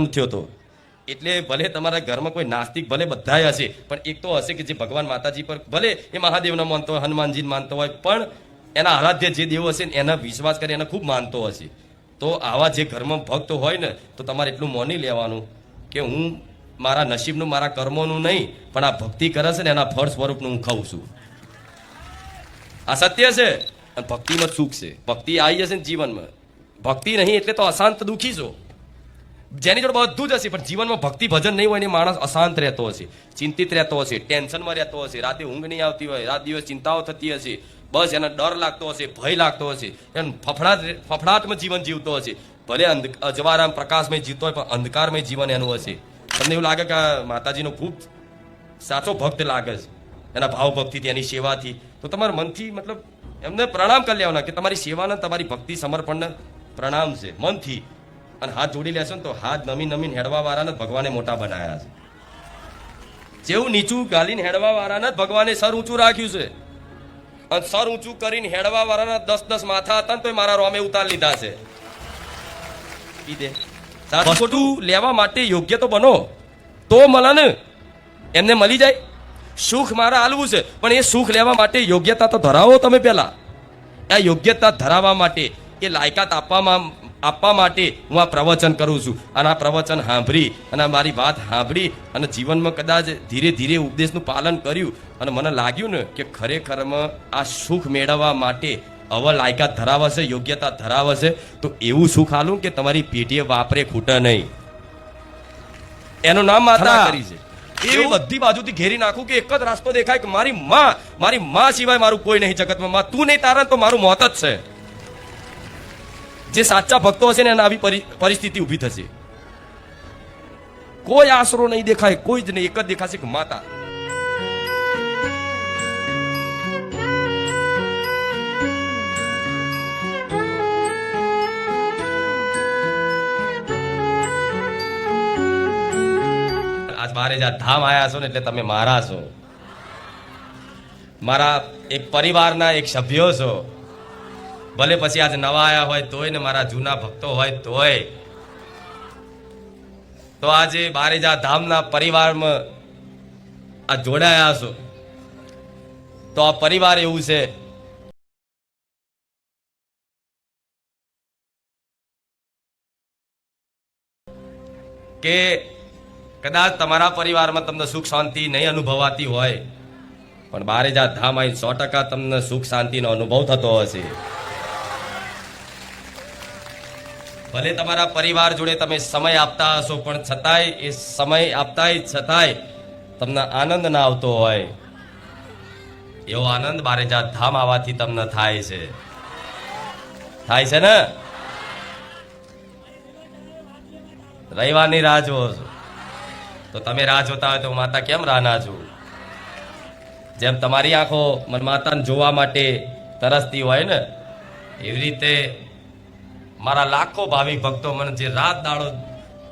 થયો હતો એટલે ભલે તમારા ઘરમાં કોઈ નાસ્તિક ભલે બધાય હશે, પણ એક તો હશે કે જે ભગવાન માતાજી પર ભલે એ મહાદેવને માનતો હોય, હનુમાનજીને માનતો હોય, પણ એના આરાધ્ય જે દેવ હશે એના વિશ્વાસ કરી એને ખૂબ માનતો હશે. તો આવા જે ઘરમાં ભક્ત હોય ને તો તમારે એટલું માની લેવાનું કે હું મારા નસીબનું મારા કર્મોનું નહીં, પણ આ ભક્તિ કરે છે ને એના ફળ સ્વરૂપનું હું ખાઉં છું. આ સત્ય છે. અને ભક્તિમાં સુખ છે. ભક્તિ આવી જશે ને જીવનમાં. ભક્તિ નહીં એટલે તો અશાંત દુઃખી છો. જેની જોડે બધું જ હશે પણ જીવનમાં ભક્તિ ભજન નહીં હોય ને માણસ અશાંત રહેતો હશે, ચિંતિત રહેતો હશે, ટેન્શનમાં રહેતો હશે, રાતે ઊંઘ નહીં આવતી હોય, રાત દિવસ ચિંતાઓ થતી હશે, બસ એને ડર લાગતો હશે, ભય લાગતો હશે, એને ફફડાટમાં જીવન જીવતો હશે. ભલે અજવાળામાં પ્રકાશમય જીવતો હોય પણ અંધકારમય જીવન એનું હશે. તમને એવું લાગે કે આ માતાજીનો ખૂબ સાચો ભક્ત લાગે છે એના ભાવ ભક્તિથી, એની સેવાથી, તો તમારા મનથી મતલબ એમને પ્રણામ કરી લેવાના કે તમારી સેવાને તમારી ભક્તિ સમર્પણને પ્રણામ છે મનથી. અને હાથ જોડી લેશો ને તો હાથ નમીને હેડવા વાળાને ભગવાને મોટા બનાવ્યા છે. જેવું નીચું ગાલીને હેડવા વાળાને ભગવાને સર ઊંચું રાખ્યું છે. અને સર ઊંચું કરીને હેડવા વાળાના 10 માથા હતા ને તો મારા રોમે ઉતાર લીધા છે. ખોટું લેવા માટે યોગ્ય તો બનો તો મળે ને, એમને મળી જાય. સુખ મારે આલવું છે પણ એ સુખ લેવા માટે યોગ્યતા તો ધરાવો તમે પહેલા. આ યોગ્યતા ધરાવવા માટે, એ લાયકાત આપવા માટે હું આ પ્રવચન કરું છું. અને આ પ્રવચન સાંભળી અને મારી વાત સાંભળી અને જીવનમાં કદાચ ધીરે ધીરે ઉપદેશનું પાલન કર્યું અને મને લાગ્યું ને કે ખરેખરમાં આ સુખ મેળવવા માટે હવે લાયકાત ધરાવે છે, યોગ્યતા ધરાવે છે, તો એવું સુખ આલું કે તમારી પેઢીએ વાપરે ખૂટે નહીં. એનું નામ માતા કરી છે. એવી બધી બાજુથી ઘેરી નાખું કે એક જ રસ્તો દેખાય કે મારી માં સિવાય મારું કોઈ નહીં જગતમાં. માં તું નહીં તારે તો મારું મોત જ છે. જે સાચા ભક્તો હશે ને એને આવી પરિસ્થિતિ ઊભી થશે. કોઈ આશરો નહીં દેખાય, કોઈ જ નહીં, એક જ દેખાશે કે માતા. આજ બારે જા ધામ આયા છો ને એટલે તમે મારા છો, મારા એક પરિવારના એક સભ્યો છો. ભલે પછી આજ નવા આયા હોય તોય ને મારા જૂના ભક્તો હોય તોય. તો આજે બારેજા ધામના પરિવારમાં આ જોડાયા છો. તો આ પરિવાર એવું છે કે કદાચ તમારા પરિવારમાં તમને સુખ શાંતિ નહીં અનુભવાતી હોય પણ બારેજા ધામ આવી 100% તમને સુખ શાંતિનો અનુભવ થતો હશે. ભલે તમારા પરિવાર જોડે તમે સમય આપતા હશો પણ છતાંય એ સમય આપતા છતાંય તમને આનંદ ના આવતો હોય, એવો આનંદ બારેજા ધામ આવવાથી તમને થાય છે. થાય છે ને? રવિવારની રાહ જુઓ છો તો તમે રાહ જોતા હોય તો માતા કેમ રાહ ના જુઓ? જેમ તમારી આંખો માતાને જોવા માટે તરસતી હોય ને, એવી રીતે મારા લાખો ભાવિક ભક્તો મને જે રાત દાડો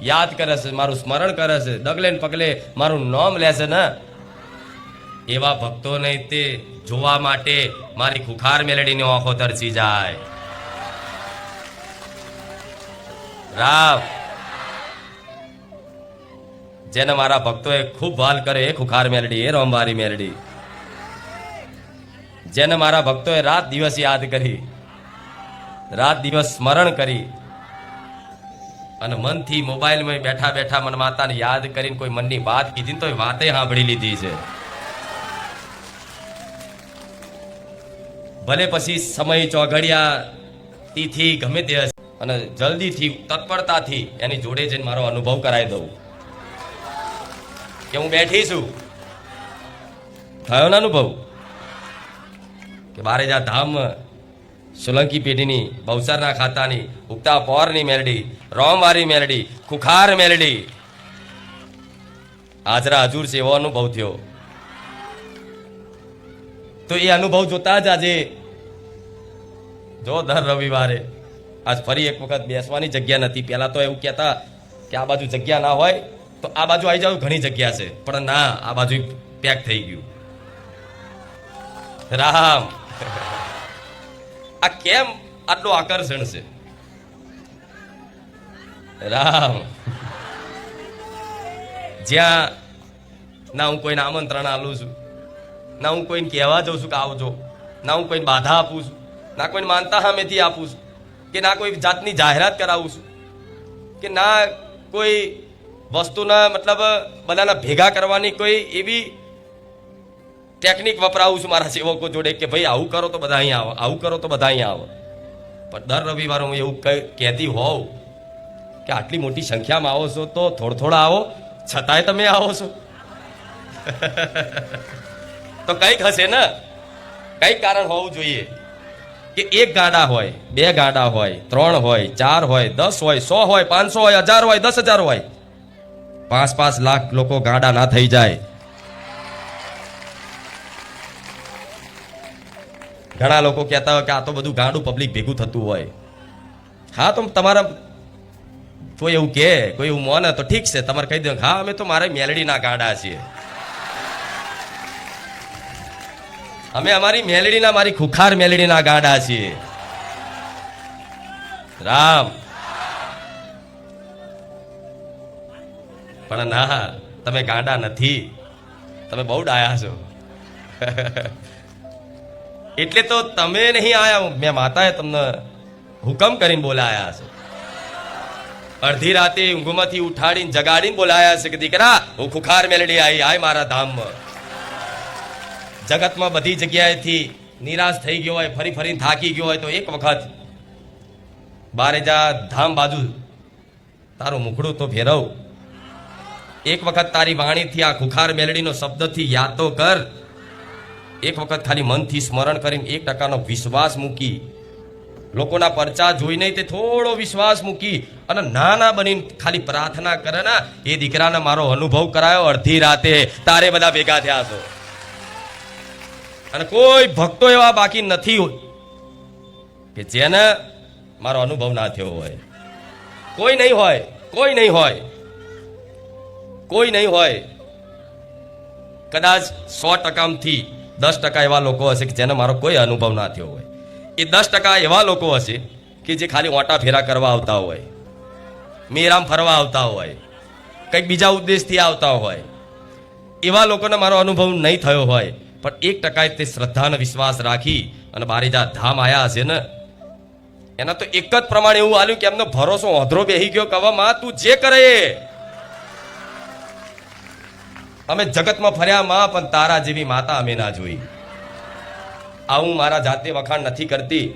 યાદ કરે છે, મારું સ્મરણ કરે છે, ડગલે ને પગલે મારું નામ લે છે ને, એવા ભક્તોને તે જોવા માટે મારી ખુખાર મેલડીની આંખો તરસી જાય. રામ જેને મારા ભક્તોએ ખૂબ વાલ કરે એ ખુખાર મેલડી, એ રોમવારી મેલડી. જેને મારા ભક્તોએ રાત દિવસ યાદ કરી, રાત દિવસ સ્મરણ કરી અને મનથી મોબાઈલમાં બેઠા બેઠા મન માતાને યાદ કરીને કોઈ મનની વાત કીધી તો એ વાતે સાંભળી લીધી છે. ભલે પછી સમય ચોઘડિયા તિથિ ગમે તે હશે અને જલ્દીથી તત્પરતાથી એની જોડે જઈને મારો અનુભવ કરાવી દઉં કે હું બેઠી છું. થયો ને અનુભવ કે બારેજા ધામ સોલંકી પેઢીની બહુસરના ખાતાની ઉગતા પોરની મેલડી, રોમવારી મેલડી, ખુખાર મેલડી હાજરા હજુર છે એવો અનુભવ થયો. તો એ અનુભવ જોતા જ આજે જો દર રવિવારે આજ ફરી એક વખત બેસવાની જગ્યા નથી. પહેલા તો એવું કહેતા કે આ બાજુ જગ્યા ના હોય તો આ બાજુ આવી જાવ, ઘણી જગ્યા છે, પણ ના, આ બાજુ પેક થઈ ગયું. રામ આ કેમ આટલું આકર્ષણ છે? રામ જ્યાં ના હું કોઈને આમંત્રણ આલું છું, ના હું કોઈને કહેવા જાઉં છું કે આવજો, ના હું કોઈને બાધા આપું છું, ના કોઈને માનતા સામેથી આપું છું, કે ના કોઈ જાતની જાહેરાત કરાવું છું, કે ના કોઈ વસ્તુના મતલબ બધાના ભેગા કરવાની કોઈ એવી ટેકનિક વપરાવું છું મારા સેવકો જોડે કે ભાઈ આવું કરો તો બધા અહીંયા આવો, આવું કરો તો બધા અહીંયા આવો. પણ દર રવિવારે હું એવું કહેતી હોઉં કે આટલી મોટી સંખ્યામાં આવો છો તો થોડા આવો, છતાંય તમે આવો છો તો કંઈક હશે ને, કંઈક કારણ હોવું જોઈએ કે એક ગાડા હોય, બે ગાડા હોય, 3 હોય, 4 હોય, 10 હોય, 100 હોય, 500 હોય, 1000 હોય, 10,000 હોય, 5 લાખ લોકો ગાડા ના થઈ જાય. ઘણા લોકો કહેતા હોય કે આ તો બધું ગાડું પબ્લિક ભેગું થતું હોય. હા, તો તમારા કોઈ એવું કે, કોઈ એવું મોને તો ઠીક છે, તમારે કહી દો હા અમે તો મારે મેલડીના ગાડા છીએ, અમે અમારી મેલડીના, મારી ખુખાર મેલડીના ગાડા છીએ. રામ. પણ ના, તમે ગાંડા નથી, તમે બહુ ડાયા છો એટલે તો તમે નહીં આયા, મેં માતાએ તમને હુકમ કરીને બોલાયા છે. અડધી રાતે ઊંઘમાંથી ઉઠાડીને જગાડીને બોલાયા છે કે દીકરા હું ખુખાર મેલડી આવી, આય મારા ધામમાં. જગતમાં બધી જગ્યાએથી નિરાશ થઈ ગયો હોય, ફરી ફરીને થાકી ગયો હોય તો એક વખત બારે જા, ધામ બાજુ તારું મુખડું તો ફેરવ. એક વખત તારી વાણીથી આ ખુખાર મેલડીનો શબ્દથી યાદ તો કર. એક વખત ખાલી મનથી સ્મરણ કરીને 1% વિશ્વાસ મૂકી, લોકોના પરચા જોઈને તે થોડો વિશ્વાસ મૂકી અને નાના બનીને ખાલી પ્રાર્થના કરે ને, એ દીકરાને મારો અનુભવ કરાયો અડધી રાતે, તારે બધા ભેગા થયા છો. અને કોઈ ભક્તો એવા બાકી નથી કે જેને મારો અનુભવ ના થયો હોય. કોઈ નહીં હોય, કોઈ નહીં હોય, કોઈ નહીં હોય. કદાચ 100%માંથી 10% એવા લોકો હશે કે જેને મારો કોઈ અનુભવ ના થયો હોય. એ 10% એવા લોકો હશે કે જે ખાલી ઓટા ફેરા કરવા આવતા હોય, મેરામ ફરવા આવતા હોય, કંઈક બીજા ઉદ્દેશથી આવતા હોય. એવા લોકોને મારો અનુભવ નહીં થયો હોય, પણ 1% તે શ્રદ્ધાનો વિશ્વાસ રાખી અને બારેજા ધામ આયા હશે ને, એના તો એક જ પ્રમાણે એવું આલ્યું કે એમનો ભરોસો ઓધરો બેહી ગયો કે હવે માં તું જે કરે એ. અમે જગતમાં ફર્યા માં, પણ તારા જેવી માતા અમે ના જોઈ. આ હું મારા જાતે વખાણ નથી કરતી,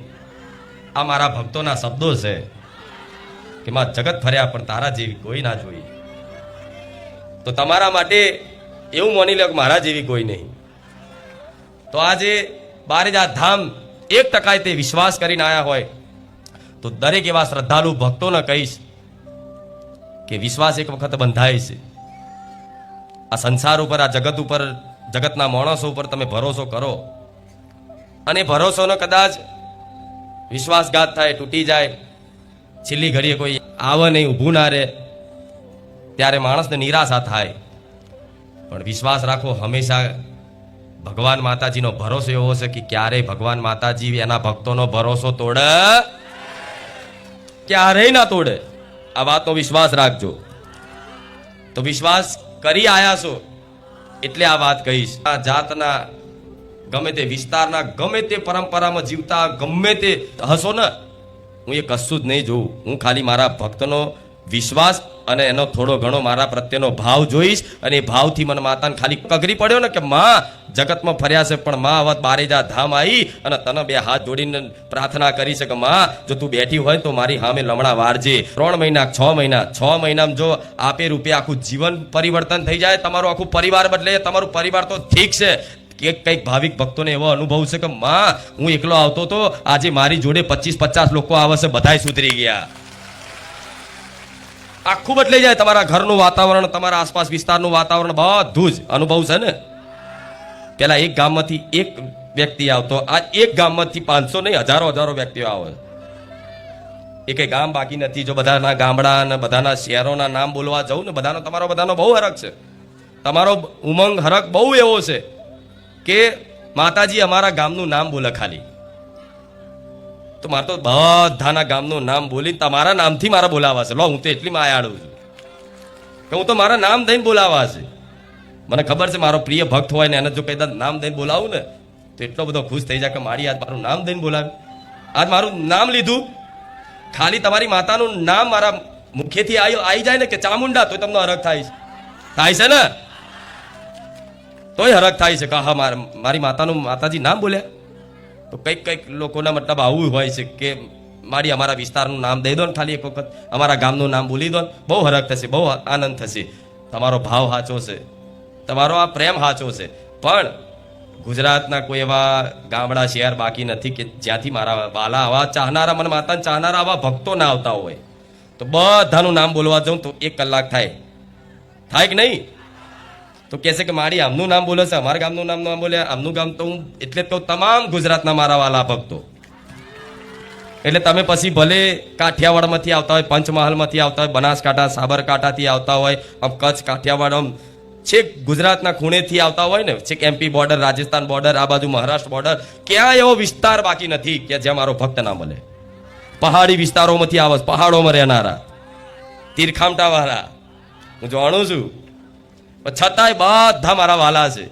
આ મારા ભક્તોના શબ્દો છે કે માં જગત ફર્યા પણ તારા જેવી કોઈ ના જોઈ. તો તમારા માટે એવું માની લો કે મારા જેવી કોઈ નહીં. તો આજે બારેજા ધામ 1% તે વિશ્વાસ કરીને આયા હોય તો દરેક એવા શ્રદ્ધાળુ ભક્તોને કહીશ કે વિશ્વાસ એક વખત બંધાય છે. આ સંસાર ઉપર, આ જગત ઉપર, જગતના માણસો ઉપર તમે ભરોસો કરો અને ભરોસોનો કદાચ વિશ્વાસઘાત થાય, તૂટી જાય, છેલ્લી ઘડીએ કોઈ આવે નહીં, ઊભું ના રહે, ત્યારે માણસને નિરાશા થાય. પણ વિશ્વાસ રાખો હંમેશા ભગવાન માતાજીનો ભરોસો એવો છે કે ક્યારેય ભગવાન માતાજી એના ભક્તોનો ભરોસો તોડે, ક્યારેય ના તોડે. આ વાતનો વિશ્વાસ રાખજો. તો વિશ્વાસ કરી આયા છો એટલે આ વાત કહીશ. આ જાતના ગમે તે વિસ્તારના, ગમે તે પરંપરામાં જીવતા ગમે તે હશો ને, હું એ કશું જ નહીં જોઉં. હું ખાલી મારા ભક્તનો વિશ્વાસ અને એનો થોડો ઘણો મારા પ્રત્યેનો ભાવ જોઈશ. અને એ ભાવથી મને માતાને ખાલી કગરી પડ્યો ને કે માં જગતમાં ફર્યા છે પણ માં હવે બારેજા ધામ આવી અને તને 2 હાથ જોડીને પ્રાર્થના કરી છે કે માં જો તું બેઠી હોય તો મારી સામે લમણા વારજે. 3 મહિના, 6 મહિના, 6 મહિનામાં જો આપે રૂપે આખું જીવન પરિવર્તન થઈ જાય, તમારું આખું પરિવાર બદલે, તમારું પરિવાર તો ઠીક છે, કંઈક ભાવિક ભક્તોને એવો અનુભવ છે કે માં હું એકલો આવતો તો આજે મારી જોડે 25-50 લોકો આવે છે, બધાય સુધરી ગયા. આખું બદલાઈ જાય તમારા ઘરનું વાતાવરણ, તમારા આસપાસ વિસ્તારનું વાતાવરણ, બધું જ અનુભવ છે ને. પેલા એક ગામમાંથી એક વ્યક્તિ આવતો, આ એક ગામમાંથી 500 નહીં, હજારો વ્યક્તિઓ આવે. એ કઈ ગામ બાકી નથી. જો બધાના ગામડા અને બધાના શહેરોના નામ બોલવા જવું ને, તમારો બધાનો બહુ હરખ છે. તમારો ઉમંગ હરખ બહુ એવો છે કે માતાજી અમારા ગામનું નામ બોલે ખાલી. તો મારે તો બધાના ગામનું નામ બોલી તમારા નામથી મારા બોલાવા છે. લો હું તો એટલી માયાળું છું. કે હું તો મારા નામ દઈને બોલાવા છે. મને ખબર છે મારો પ્રિય ભક્ત હોય ને એને જો કઈ નામ દઈને બોલાવું ને તો એટલો બધો ખુશ થઈ જાય કે મારી આજ મારું નામ દઈને બોલાવ્યું, આજ મારું નામ લીધું. ખાલી તમારી માતાનું નામ મારા મુખેથી આવી જાય ને કે ચામુંડા, તો તમને હરખ થાય છે ને, તોય હરખ થાય છે કે હા મારી માતાજી નામ બોલ્યા. તો કંઈક લોકોના મતલબ આવું હોય છે કે મારી અમારા વિસ્તારનું નામ દઈ દો ને, ખાલી એક વખત અમારા ગામનું નામ બોલી દો ને, બહુ હરખ થશે, બહુ આનંદ થશે. તમારો ભાવ સાચો છે, તમારો આ પ્રેમ સાચો છે. પણ ગુજરાતના કોઈ એવા ગામડા શહેર બાકી નથી કે જ્યાંથી મારા વાલા આવા ચાહનારા, મને માતાને ચાહનારા આવા ભક્તો ના આવતા હોય. તો બધાનું નામ બોલવા જાઉં તો 1 કલાક થાય કે નહીં? તો કહેશે કે મારી આમનું નામ બોલે છે, અમારા ગામનું નામ ના બોલે, આમનું ગામ. તો હું એટલે જ કહું તમામ ગુજરાતના મારા વાલા ભક્તો, એટલે તમે પછી ભલે કાઠિયાવાડમાંથી આવતા હોય, પંચમહાલમાંથી આવતા હોય, બનાસકાંઠા સાબરકાંઠાથી આવતા હોય, આમ કચ્છ કાઠિયાવાડ, આમ છેક ગુજરાતના ખૂણેથી આવતા હોય ને, છેક MP બોર્ડર, રાજસ્થાન બોર્ડર, આ બાજુ મહારાષ્ટ્ર બોર્ડર, ક્યાં એવો વિસ્તાર બાકી નથી કે જ્યાં મારો ભક્ત ના મળે. પહાડી વિસ્તારોમાંથી આવે, પહાડોમાં રહેનારા, તીરખામટા વાળા હું જાણું છું, પણ છતાંય બધા મારા વાલા છે.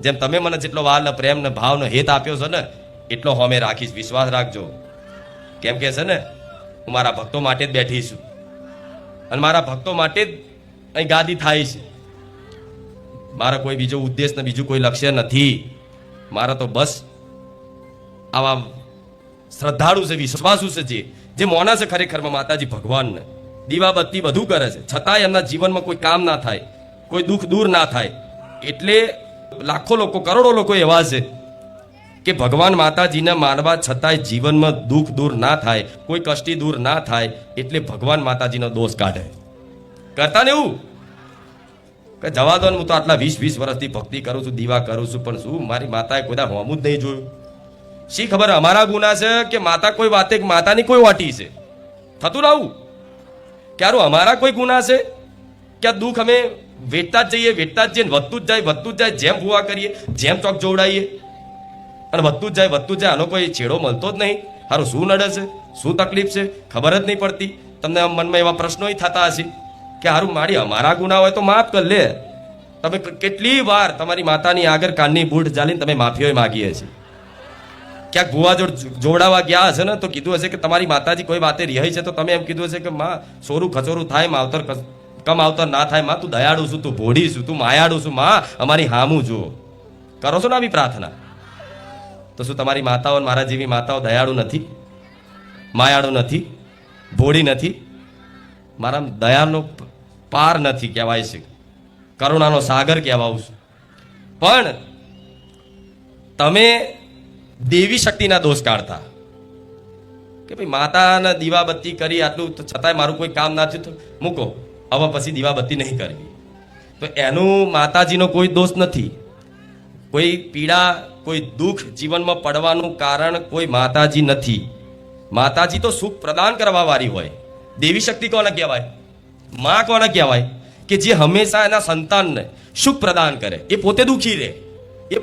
જેમ તમે મને જેટલો વાલ ને પ્રેમ ને ભાવ ને હેત આપ્યો છે ને, એટલો હોમે રાખીશ, વિશ્વાસ રાખજો. કેમ કે છે ને, હું મારા ભક્તો માટે જ બેઠી છું અને મારા ભક્તો માટે જ અહીં ગાદી થાય છે. મારા કોઈ બીજો ઉદ્દેશ ને બીજું કોઈ લક્ષ્ય નથી. મારા તો બસ આવા શ્રદ્ધાળુ છે, વિશ્વાસુ છે, જે મોના છે ખરેખરમાં માતાજી ભગવાનને, દીવાબત્તી બધું કરે છે, છતાંય એમના જીવનમાં કોઈ કામ ના થાય, કોઈ દુઃખ દૂર ના થાય. એટલે લાખો લોકો, કરોડો લોકો એવા છે કે ભગવાન માતાજીને માનવા છતાંય જીવનમાં દુઃખ દૂર ના થાય, કોઈ કષ્ટી દૂર ના થાય, એટલે ભગવાન માતાજીનો દોષ કાઢે. કરતા ને એવું કે જવા દો ને, હું તો આટલા 20 વર્ષથી ભક્તિ કરું છું, દીવા કરું છું, પણ શું મારી માતાએ કોઈ હોમું જ નહીં જોયું? શી ખબર અમારા ગુના છે કે માતા કોઈ વાતે માતાની કોઈ વાટી છે? થતું ના આવું? ક્યારું અમારા કોઈ ગુના છે કે આ દુઃખ અમે વેઠતા જ જઈએ, વધતું જ જાય, જેમ ભૂવા કરીએ, જેમ ચોક જોવડાવીએ અને વધતું જ જાય. આનો કોઈ છેડો મળતો જ નહીં. સારું શું નડે છે, શું તકલીફ છે, ખબર જ નહીં પડતી. તમને મનમાં એવા પ્રશ્નો થતા હશે કે હારું મારી અમારા ગુના હોય તો માફ કર લે. તમે કેટલી વાર તમારી માતાની આગળ કાનની બૂટ ચાલીને તમે માફીઓ માગીએ છીએ. ક્યાંક ભૂવા જોડાવા ગયા હશે ને તો કીધું હશે કે તમારી માતાજી કોઈ વાતે રિહાઈ છે, તો તમે એમ કીધું હશે કે માં સોરું ખચોરું થાય, માવતર કમ આવતર ના થાય, માં તું દયાળુ છું, તું ભોળી છું, તું માયાળુ છું, માં અમારી હામું જુઓ. કરો છો ને આવી પ્રાર્થના? તો શું તમારી માતાઓ, મારા જેવી માતાઓ દયાળુ નથી, માયાળુ નથી, ભોળી નથી? મારા દયાનો પાર નથી કહેવાય છે, કરુણાનો સાગર કહેવાઉં છું. પણ તમે દેવી શક્તિના દોષ કાઢતા કે ભાઈ માતાને દીવાબત્તી કરી આટલું, તો છતાંય મારું કોઈ કામ ના થયું, તો મૂકો, હવે પછી દીવાબત્તી નહીં કરવી. તો એનું માતાજીનો કોઈ દોષ નથી. કોઈ પીડા, કોઈ દુઃખ જીવનમાં પડવાનું કારણ કોઈ માતાજી નથી. માતાજી તો સુખ પ્રદાન કરવા વાળી હોય. દેવી શક્તિ કોને કહેવાય? માં કોને કહેવાય? કે જે હંમેશા એના સંતાનને સુખ પ્રદાન કરે. એ પોતે દુઃખી રહે, એ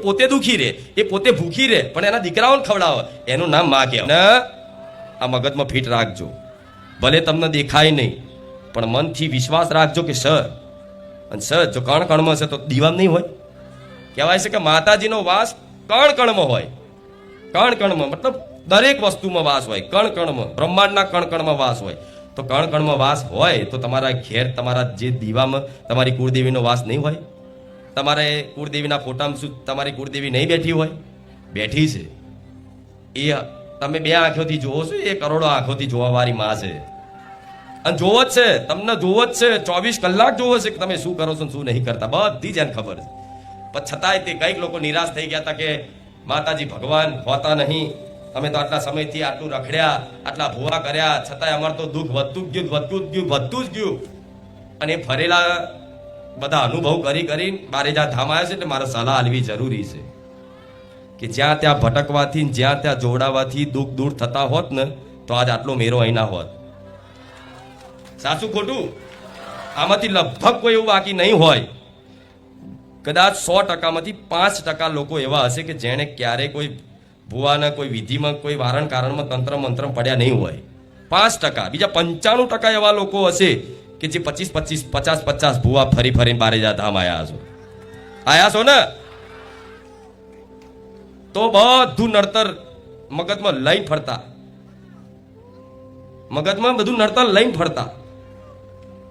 પોતે ભૂખી રહે, પણ એના દીકરાઓને ખવડાવે, એનું નામ માં કહેવાય. આ મગજમાં ફિટ રાખજો. ભલે તમને દેખાય નહીં, પણ મનથી વિશ્વાસ રાખજો કે સર જો કણ કણમાં છે તો દીવામાં નહીં હોય. કહેવાય છે કે માતાજીનો વાસ કણ કણમાં હોય. કણ કણમાં મતલબ દરેક વસ્તુમાં વાસ હોય. કણ કણમાં, બ્રહ્માંડના કણ કણમાં વાસ હોય. તો કણ કણમાં વાસ હોય તો તમારા ઘેર, તમારા જે દીવામાં તમારી કુળદેવીનો વાસ નહીં હોય? તમારે કુળદેવીના ફોટામાં શું તમારી કુળદેવી નહીં બેઠી હોય? બેઠી છે. એ તમે 2 આંખોથી જોવો છો, એ કરોડો આંખોથી જોવાવાળી માં છે. અને જોવો જ છે, તમને જોવો જ છે, 24 કલાક જોવો છે કે તમે શું કરો છો શું નહીં કરતા, બધી જ એને ખબર છે. પણ છતાંય તે કંઈક લોકો નિરાશ થઈ ગયા હતા કે માતાજી ભગવાન હોતા નહીં, અમે તો આટલા સમયથી આટલું રખડ્યા, આટલા ભૂવા કર્યા, છતાંય અમારે તો દુઃખ વધતું જ ગયું. અને એ ફરેલા બધા અનુભવ કરી બારેજા ધામ આવ્યા છે. એટલે મારે સલાહ આલવી જરૂરી છે કે જ્યાં ત્યાં ભટકવાથી, જ્યાં ત્યાં જોડાવાથી દુઃખ દૂર થતા હોત ને, તો આજ આટલો મેરો અહીં ના હોત. સાચું ખોટું? આમાંથી લગભગ કોઈ એવું બાકી નહીં હોય. કદાચ 100%માંથી 5% લોકો એવા હશે કે જેણે ક્યારેય કોઈ ભુવાના કોઈ વિધિમાં, કોઈ વારણ કારણમાં તંત્ર મંત્ર પડ્યા નહીં હોય. 5%. બીજા 95% એવા લોકો હશે કે જે 50 ભૂવા ફરી ફરીને બારેજા ધામ આયા છો ને? તો બધું નડતર મગજમાં લઈને ફરતા, મગજમાં બધું નડતર લઈને ફરતા.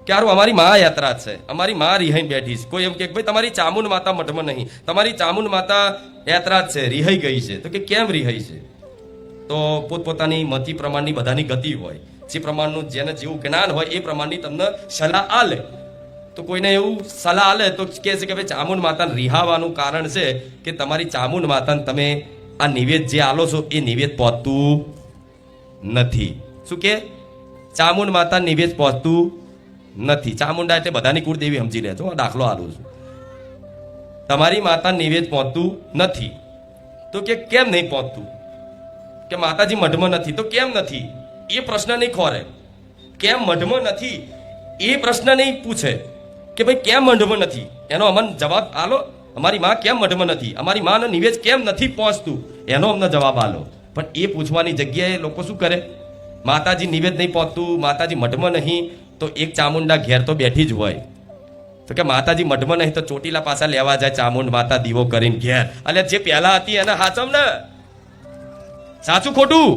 ક્યારું અમારી મા યાત્રા છે, અમારી મા રિહાઈ બેઠી છે. કોઈ એમ કે ભાઈ તમારી ચામુંડ માતા મઠમાં નહીં, તમારી ચામુંડ માતા યાત્રા છે, રિહાઈ ગઈ છે. તો કે કેમ રિહાઈ છે? તો પોતપોતાની મતિ પ્રમાણની બધાની ગતિ હોય, જે પ્રમાણનું જેને જેવું જ્ઞાન હોય એ પ્રમાણની તમને સલાહ આલે. તો કોઈને એવું સલાહ આલે તો કહે છે કે ભાઈ ચામુંડ માતાને રિહાવાનું કારણ છે કે તમારી ચામુંડ માતાને તમે આ નિવેદ જે આલો છો એ નિવેદ પહોંચતું નથી. શું કે? ચામુંડ માતા નિવેદ પહોંચતું નથી. ચામુંડા એટલે બધાની કુળદેવી સમજી લેજો, દાખલો આલું છું. તમારી માતા નિવેદ પહોંચતું નથી. તો કે કેમ નહીં પહોંચતું? કે માતાજી મઢમાં નથી. તો કેમ નથી એ પ્રશ્ન નહીં ખોરે. કેમ મઢમાં નથી એ પ્રશ્ન નહીં પૂછે કે ભાઈ કેમ મઢમાં નથી, એનો અમને જવાબ આલો. અમારી માં કેમ મઢમાં નથી, અમારી માનો નિવેદ કેમ નથી પહોંચતું, એનો અમને જવાબ આલો. પણ એ પૂછવાની જગ્યાએ લોકો શું કરે? માતાજી નિવેદ નહીં પહોંચતું, માતાજી મઢમાં નહીં, તો એક ચામુંડા ઘેર તો બેઠી જ હોય. તો કે માતાજી મઢમાં નહીં તો ચોટીલા પાછા લેવા જાય ચામુંડ માતા દીવો કરીને ઘેર. એટલે જે પહેલા હતી એને હાચમ ને, સાચું ખોટું?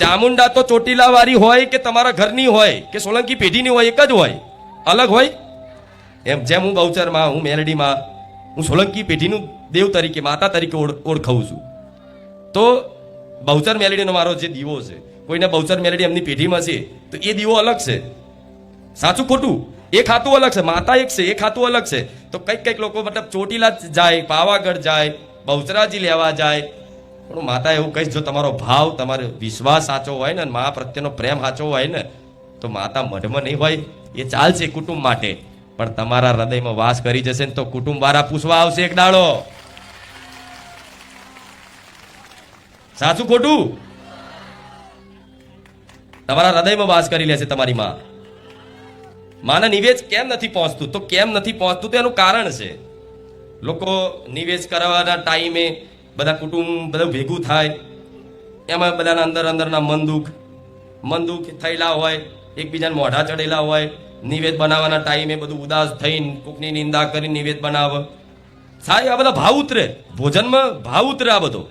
ચામુંડા તો ચોટીલા વાળી હોય કે તમારા ઘરની હોય કે સોલંકી પેઢીની હોય, એક જ હોય, અલગ હોય. એમ જેમ હું બહુચરમાં, હું મેલડીમાં, હું સોલંકી પેઢીનું દેવ તરીકે, માતા તરીકે ઓળખાવું છું. તો બહુચર મેલડીનો મારો જે દીવો છે, કોઈને બહુચર મેલડી એમની પેઢીમાં છે તો એ દીવો અલગ છે. સાચું ખોટું? એ ખાતું અલગ છે, માતા એક છે, એ ખાતું અલગ છે. તો કંઈક લોકો મતલબ ચોટીલા જાય, પાવાગઢ જાય, બહુચરાજી લેવા જાય. પણ માતા એવું કહીશ, જો તમારો ભાવ, તમારો વિશ્વાસ સાચો હોય ને, મા પ્રત્યેનો પ્રેમ સાચો હોય ને, તો માતા મઢમાં નહીં હોય એ ચાલશે કુટુંબ માટે, પણ તમારા હૃદયમાં વાસ કરી જશે ને તો કુટુંબ વાળા પૂછવા આવશે એક દાડો. સાચું ખોટું? તમારા હૃદયમાં વાસ કરી લેશે તમારી માં. માના નિવેદ કેમ નથી પહોંચતું? તો કેમ નથી પહોંચતું તો એનું કારણ છે. લોકો નિવેદ કરવાના ટાઈમે બધા કુટુંબ બધું ભેગું થાય, એમાં બધાના અંદરના મન દુઃખ થયેલા હોય, એકબીજાને મોઢા ચડેલા હોય. નિવેદ બનાવવાના ટાઈમે બધું ઉદાસ થઈને કોકની નિંદા કરી નિવેદ બનાવે. થાય આ બધા ભાવ ઉતરે, ભોજનમાં ભાવ ઉતરે. આ બધો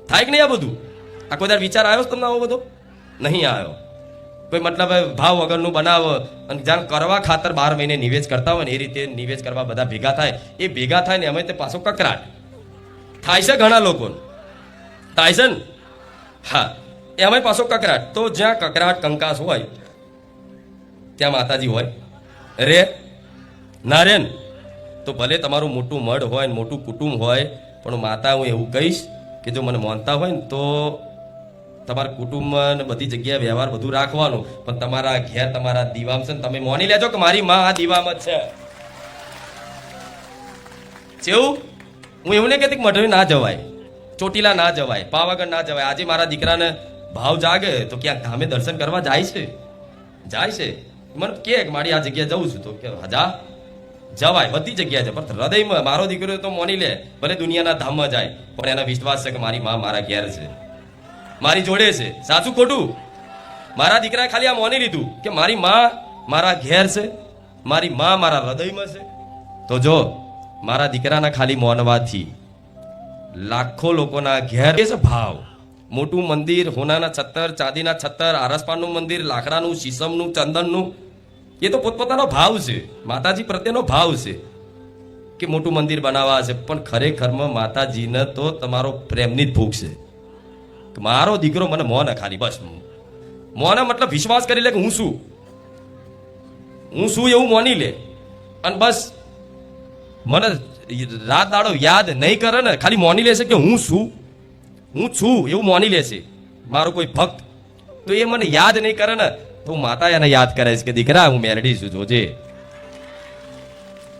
થાય કે નહીં? આ બધું આ કોઈ વિચાર આવ્યો તમને? આવો બધો નહીં આવ્યો. કોઈ મતલબ ભાવ વગરનું બનાવે અને જાણ કરવા ખાતર 12 મહિને નિવેદ કરતા હોય ને એ રીતે નિવેદ કરવા બધા ભેગા થાય. એ ભેગા થાય ને અમે તે પાછો કકરાટ થાય છે, ઘણા લોકો થાય છે ને. હા, એમાં પાછો કકરાટ. તો જ્યાં કકરાટ કંકાસ હોય ત્યાં માતાજી હોય રે ના રે ને? તો ભલે તમારું મોટું મઢ હોય ને મોટું કુટુંબ હોય, પણ માતા હું એવું કહીશ કે જો મને માનતા હોય ને તો તમારા કુટુંબમાં બધી જગ્યાએ વ્યવહાર બધું રાખવાનું, પણ તમારા ઘેર તમારા દીવામ છે ને તમે માની લેજો કે મારી માં આ દીવામ જ છે. કેવું? હું એવું નહીં કહેતી કે મઢવી ના જવાય, ચોટીલા ના જવાય, પાવાગઢ ના જવાય. આજે મારા દીકરાને ભાવ જાગે તો ક્યાંક ધામે દર્શન કરવા જાય છે. મને કે મારી આ જગ્યાએ જવું છું, તો કે હજા જવાય, બધી જગ્યાએ છે. પણ હૃદયમાં મારો દીકરો તો માની લે, ભલે દુનિયાના ધામમાં જાય, પણ એના વિશ્વાસ છે કે મારી માં મારા ઘેર છે, મારી જોડે છે. સાચું ખોટું? મારા દીકરાએ ખાલી આ માની લીધું કે મારી માં મારા ઘેર છે, મારી માં મારા હૃદયમાં છે. તો જો મારા દીકરાના ખાલી મોનવાથી લાખો લોકોના ઘેર છે ભાવ. મોટું મંદિર, હોનાના છત્તર, ચાંદીના છત્તર, આરસપાનનું મંદિર, લાકડાનું, શીશમનું, ચંદનનું, એ તો પોતપોતાનો ભાવ છે, માતાજી પ્રત્યેનો ભાવ છે કે મોટું મંદિર બનાવવા છે. પણ ખરેખરમાં માતાજીને તો તમારો પ્રેમની જ ભૂખ છે. મારો દીકરો મને મોને ખાલી બસ મોને મતલબ વિશ્વાસ કરી લે કે હું છું એવું માની લે, અને બસ મને રાત દાડો યાદ નહીં કરે ને, ખાલી માની લેશે કે હું છું એવું માની લેશે મારો કોઈ ભક્ત. તો એ મને યાદ નહીં કરે ને તો માતા એને યાદ કરે છે કે દીકરા હું મેલડી છું, જોજે.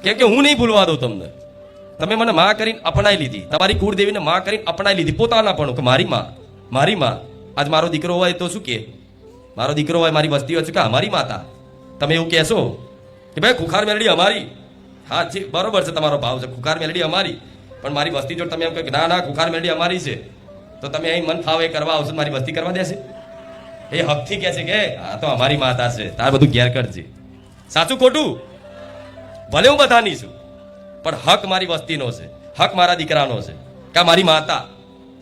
કેમ કે હું નહીં ભૂલવા દઉં તમને. તમે મને માં કરીને અપનાવી લીધી, તમારી કુળદેવીને માં કરીને અપનાવી લીધી પોતાના પણ કે મારી માં. આજ મારો દીકરો હોય તો શું કે? મારો દીકરો હોય મારી વસ્તી હોય કે અમારી માતા. તમે એવું કહેશો કે ભાઈ ખુખાર મેલડી અમારી. હા જી બરોબર છે, તમારો ભાવ છે ખુખાર મેલડી અમારી, પણ મારી વસ્તી જો તમે એમ કહો કે ના ખુખાર મેલડી અમારી છે, તો તમે અહીં મન ફાવે કરવા આવશો, મારી વસ્તી કરવા દેશે? એ હકથી કહે છે કે આ તો અમારી માતા છે, તાર બધું ઘેર કરજે. સાચું ખોટું? ભલે હું બધાની છું, પણ હક મારી વસ્તીનો છે, હક મારા દીકરાનો છે, કે મારી માતા.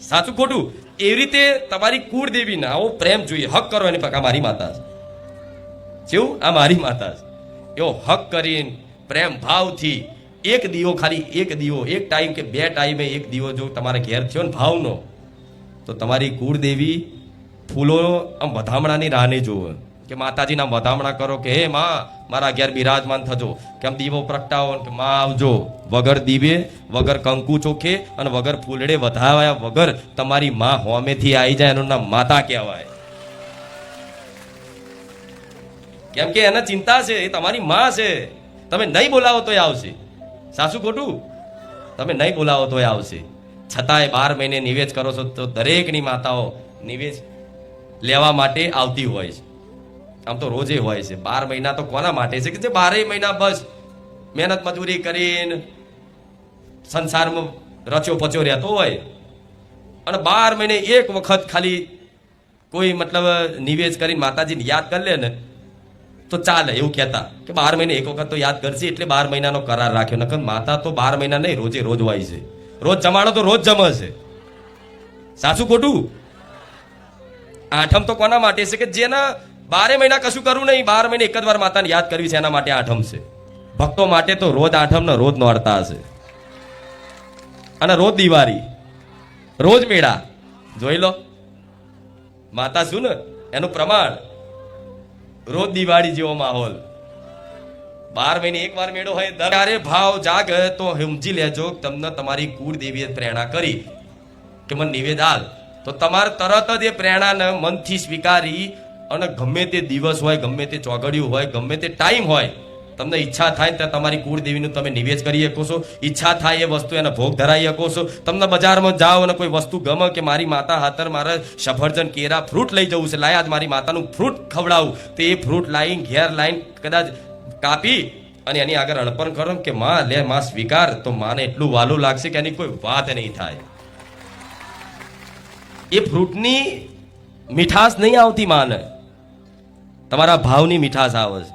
સાચું ખોટું? એવી રીતે તમારી કુળદેવીને આવો પ્રેમ જોઈએ, હક કરો એને આ મારી માતા છે. જેવું આ મારી માતા છે એવો હક કરીને પ્રેમ ભાવથી એક દીવો, ખાલી એક દીવો, એક ટાઈમ કે બે ટાઈમે એક દીવો જો તમારે ઘેર થયો ને ભાવનો, તો તમારી કુળદેવી ફૂલો આમ વધામણાની રાહ નહીં જોવે કે માતાજીના વધામણા કરો કે હે માં મારા ઘેર બિરાજમાન થજો, કે આમ દીવો પ્રગટાવો કે માં આવજો. વગર દીવે, વગર કંકુ ચોખે અને વગર ફૂલડે વધાવ્યા વગર તમારી માં હોમેથી આવી જાય, એનું નામ માતા કહેવાય. કેમ કે એને ચિંતા છે, એ તમારી માં છે. તમે નહીં બોલાવો તોય આવશે. સાચું ખોટું? તમે નહીં બોલાવો તોય આવશે. છતાંય 12 મહિને નિવેદ કરો છો તો દરેકની માતાઓ નિવેદ લેવા માટે આવતી હોય છે. આમ તો રોજે હોય છે. 12 મહિના તો કોના માટે છે કે જે 12 મહિના બસ મહેનત મજૂરી કરીને સંસારમાં રચ્યો પચ્યો રહેતો હોય, અને 12 મહિને એક વખત ખાલી કોઈ મતલબ નિવેદ કરીને માતાજીને યાદ કરી લે ને તો ચાલે. એવું કહેતા કે 12 મહિને એક વખત તો યાદ કરશે એટલે 12 મહિનાનો કરાર રાખ્યો. નકર માતા તો 12 મહિના નહીં, રોજે રોજ હોય છે. રોજ જમાડો તો રોજ જમે છે. સાચું ખોટું? આઠમ તો કોના માટે છે કે જેના 12 મહિના કશું કરવું નહીં, 12 મહિને એક જ વાર માતાને યાદ કરવી છે, એના માટે આઠમ છે. ભક્તો માટે તો રોજ આઠમ ને રોજ નોરતા હશે, અને રોજ દિવાળી, રોજ મેળા. જોઈ લો માતા શું ને એનું પ્રમાણ. રોજ દિવાળી જેવો માહોલ. 12 મહિને એક વાર મેળો હોય. ત્યારે ભાવ જાગે તો સમજી લેજો તમને તમારી કુળદેવીએ પ્રેરણા કરી કે મને નિવેદ આલ, તો તમારે તરત જ એ પ્રેરણાને મનથી સ્વીકારી અને ગમે તે દિવસ હોય, ગમે તે ચોગડિયું હોય, ગમે તે ટાઈમ હોય, તમને ઈચ્છા થાય ત્યાં તમારી કુળદેવીનું તમે નિવેદ કરી શકો છો. ઈચ્છા થાય એ વસ્તુ એને ભોગ ધરાવી શકો છો. તમને બજારમાં જાઓ અને કોઈ વસ્તુ ગમે કે મારી માતા હાથર મારે સફરજન, કેરા, ફ્રૂટ લઈ જવું છે, લાય આજ મારી માતાનું ફ્રૂટ ખવડાવું, તો એ ફ્રૂટ લાવીને ઘેર લાવીને કદાચ કાપી અને એની આગળ અર્પણ કરો કે માં લે, માં સ્વીકાર, તો માને એટલું વાલું લાગશે કે એની કોઈ વાત નહીં થાય. એ ફ્રૂટની મીઠાશ નહીં આવતી માને, તમારા ભાવની મીઠાશ આવે છે.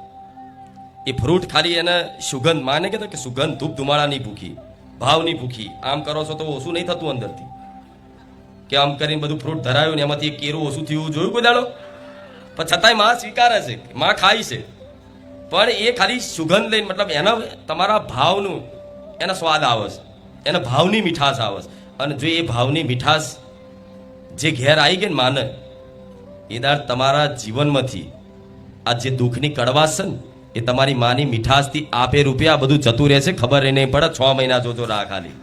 એ ફ્રૂટ ખાલી એને સુગંધ, માને કે સુગંધ ધૂપ ધુમાડાની ભૂખી, ભાવની ભૂખી. આમ કરો છો તો ઓછું નહીં થતું અંદરથી, કે આમ કરીને બધું ફ્રૂટ ધરાયું ને એમાંથી એક કેરું ઓછું થયું જોયું કોઈ દાડો? પણ છતાંય માં સ્વીકારે છે, માં ખાય છે, પણ એ ખાલી સુગંધ લઈને, મતલબ એના તમારા ભાવનું એનો સ્વાદ આવે છે, એના ભાવની મીઠાશ આવે છે. અને જો એ ભાવની મીઠાશ જે ઘેર આવી ગઈ ને માને, એ દાડ તમારા જીવનમાંથી આ જે દુઃખની કડવાશ છે ને એ તમારી માની મીઠાશથી આપે રૂપિયા બધું જતું રહેશે, ખબર નહીં પડે. 6 મહિના જોજો રાહ ખાલી.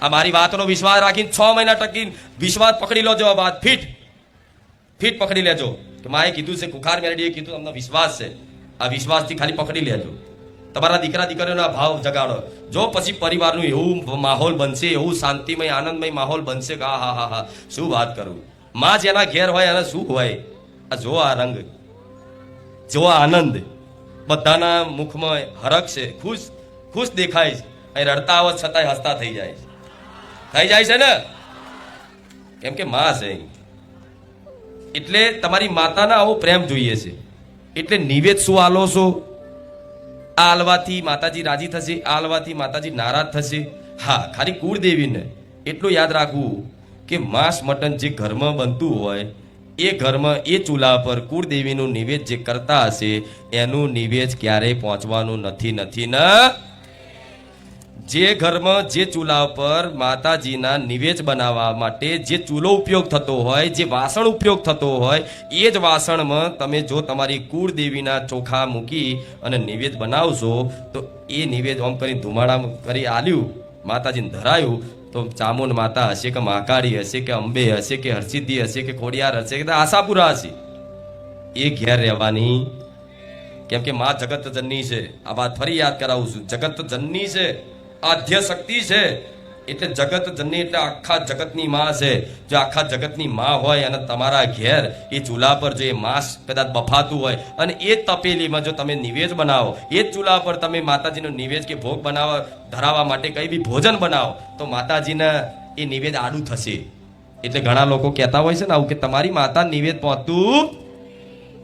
આ મારી વાતનો વિશ્વાસ રાખીને 6 મહિના ટકીને વિશ્વાસ પકડી લો. જો આ વાત ફીટ પકડી લેજો કે માએ કીધું છે, કુખાર મેરડીએ કીધું, તમને વિશ્વાસ છે. આ વિશ્વાસથી ખાલી પકડી લેજો. તમારા દીકરા દીકરીઓના ભાવ જગાડો. જો પછી પરિવારનું એવું માહોલ બનશે, એવું શાંતિમય આનંદમય માહોલ બનશે કે હા હા હા શું વાત કરું. માં જેના ઘેર હોય એને શું હોય. આ જો આ રંગ, જો આ આનંદ, બધાના મુખમાં હરખ છે, ખુશ દેખાય છે. અહીં રડતા આવો છતાંય હસતા થઈ જાય છે ને, કેમ કે માં છે. એટલે તમારી માતાના આવો પ્રેમ જોઈએ છે. એટલે નિવેદ શું આલો છો? આ આલવાથી માતાજી રાજી થશે, આ આલવાથી માતાજી નારાજ થશે? હા, ખાલી કુળદેવીને એટલું યાદ રાખવું કે માંસ મટન જે ઘરમાં બનતું હોય એ ઘરમાં એ ચૂલા પર કુળદેવીનું નિવેદ જે કરતા હશે એનું નિવેદ ક્યારેય પહોંચવાનું નથી ને. જે ઘરમાં જે ચૂલા પર માતાજીના નિવેદ બનાવવા માટે જે ચૂલો ઉપયોગ થતો હોય, જે વાસણ ઉપયોગ થતો હોય, એ જ વાસણમાં તમે જો તમારી કુળદેવીના ચોખા મૂકી અને નિવેદ બનાવશો તો એ નિવેદ આમ કરી ધુમાડા કરી આલ્યું, માતાજીને ધરાયું, તો ચામુંડ માતા હશે કે મહાકાળી હશે કે અંબે હશે કે હરસિદ્ધિ હશે કે ખોડિયાર હશે કે આશાપુરા હશે, એ ઘેર રહેવાની. કેમ કે મા જગત જનની છે. આ વાત ફરી યાદ કરાવું છું, જગત જનની છે, આદ્ય શક્તિ છે. એટલે જગત જનની એટલે આખા જગતની માં છે. જો આખા જગતની માં હોય અને તમારા ઘેર એ ચૂલા પર જો એ માંસ કદાચ બફાતું હોય અને એ તપેલીમાં જો તમે નિવેદ બનાવો, એ જ ચૂલા પર તમે માતાજીનો નિવેદ કે ભોગ બનાવવા ધરાવવા માટે કંઈ બી ભોજન બનાવો તો માતાજીને એ નિવેદ આડું થશે. એટલે ઘણા લોકો કહેતા હોય છે ને આવું કે તમારી માતા નિવેદ પહોંચતું,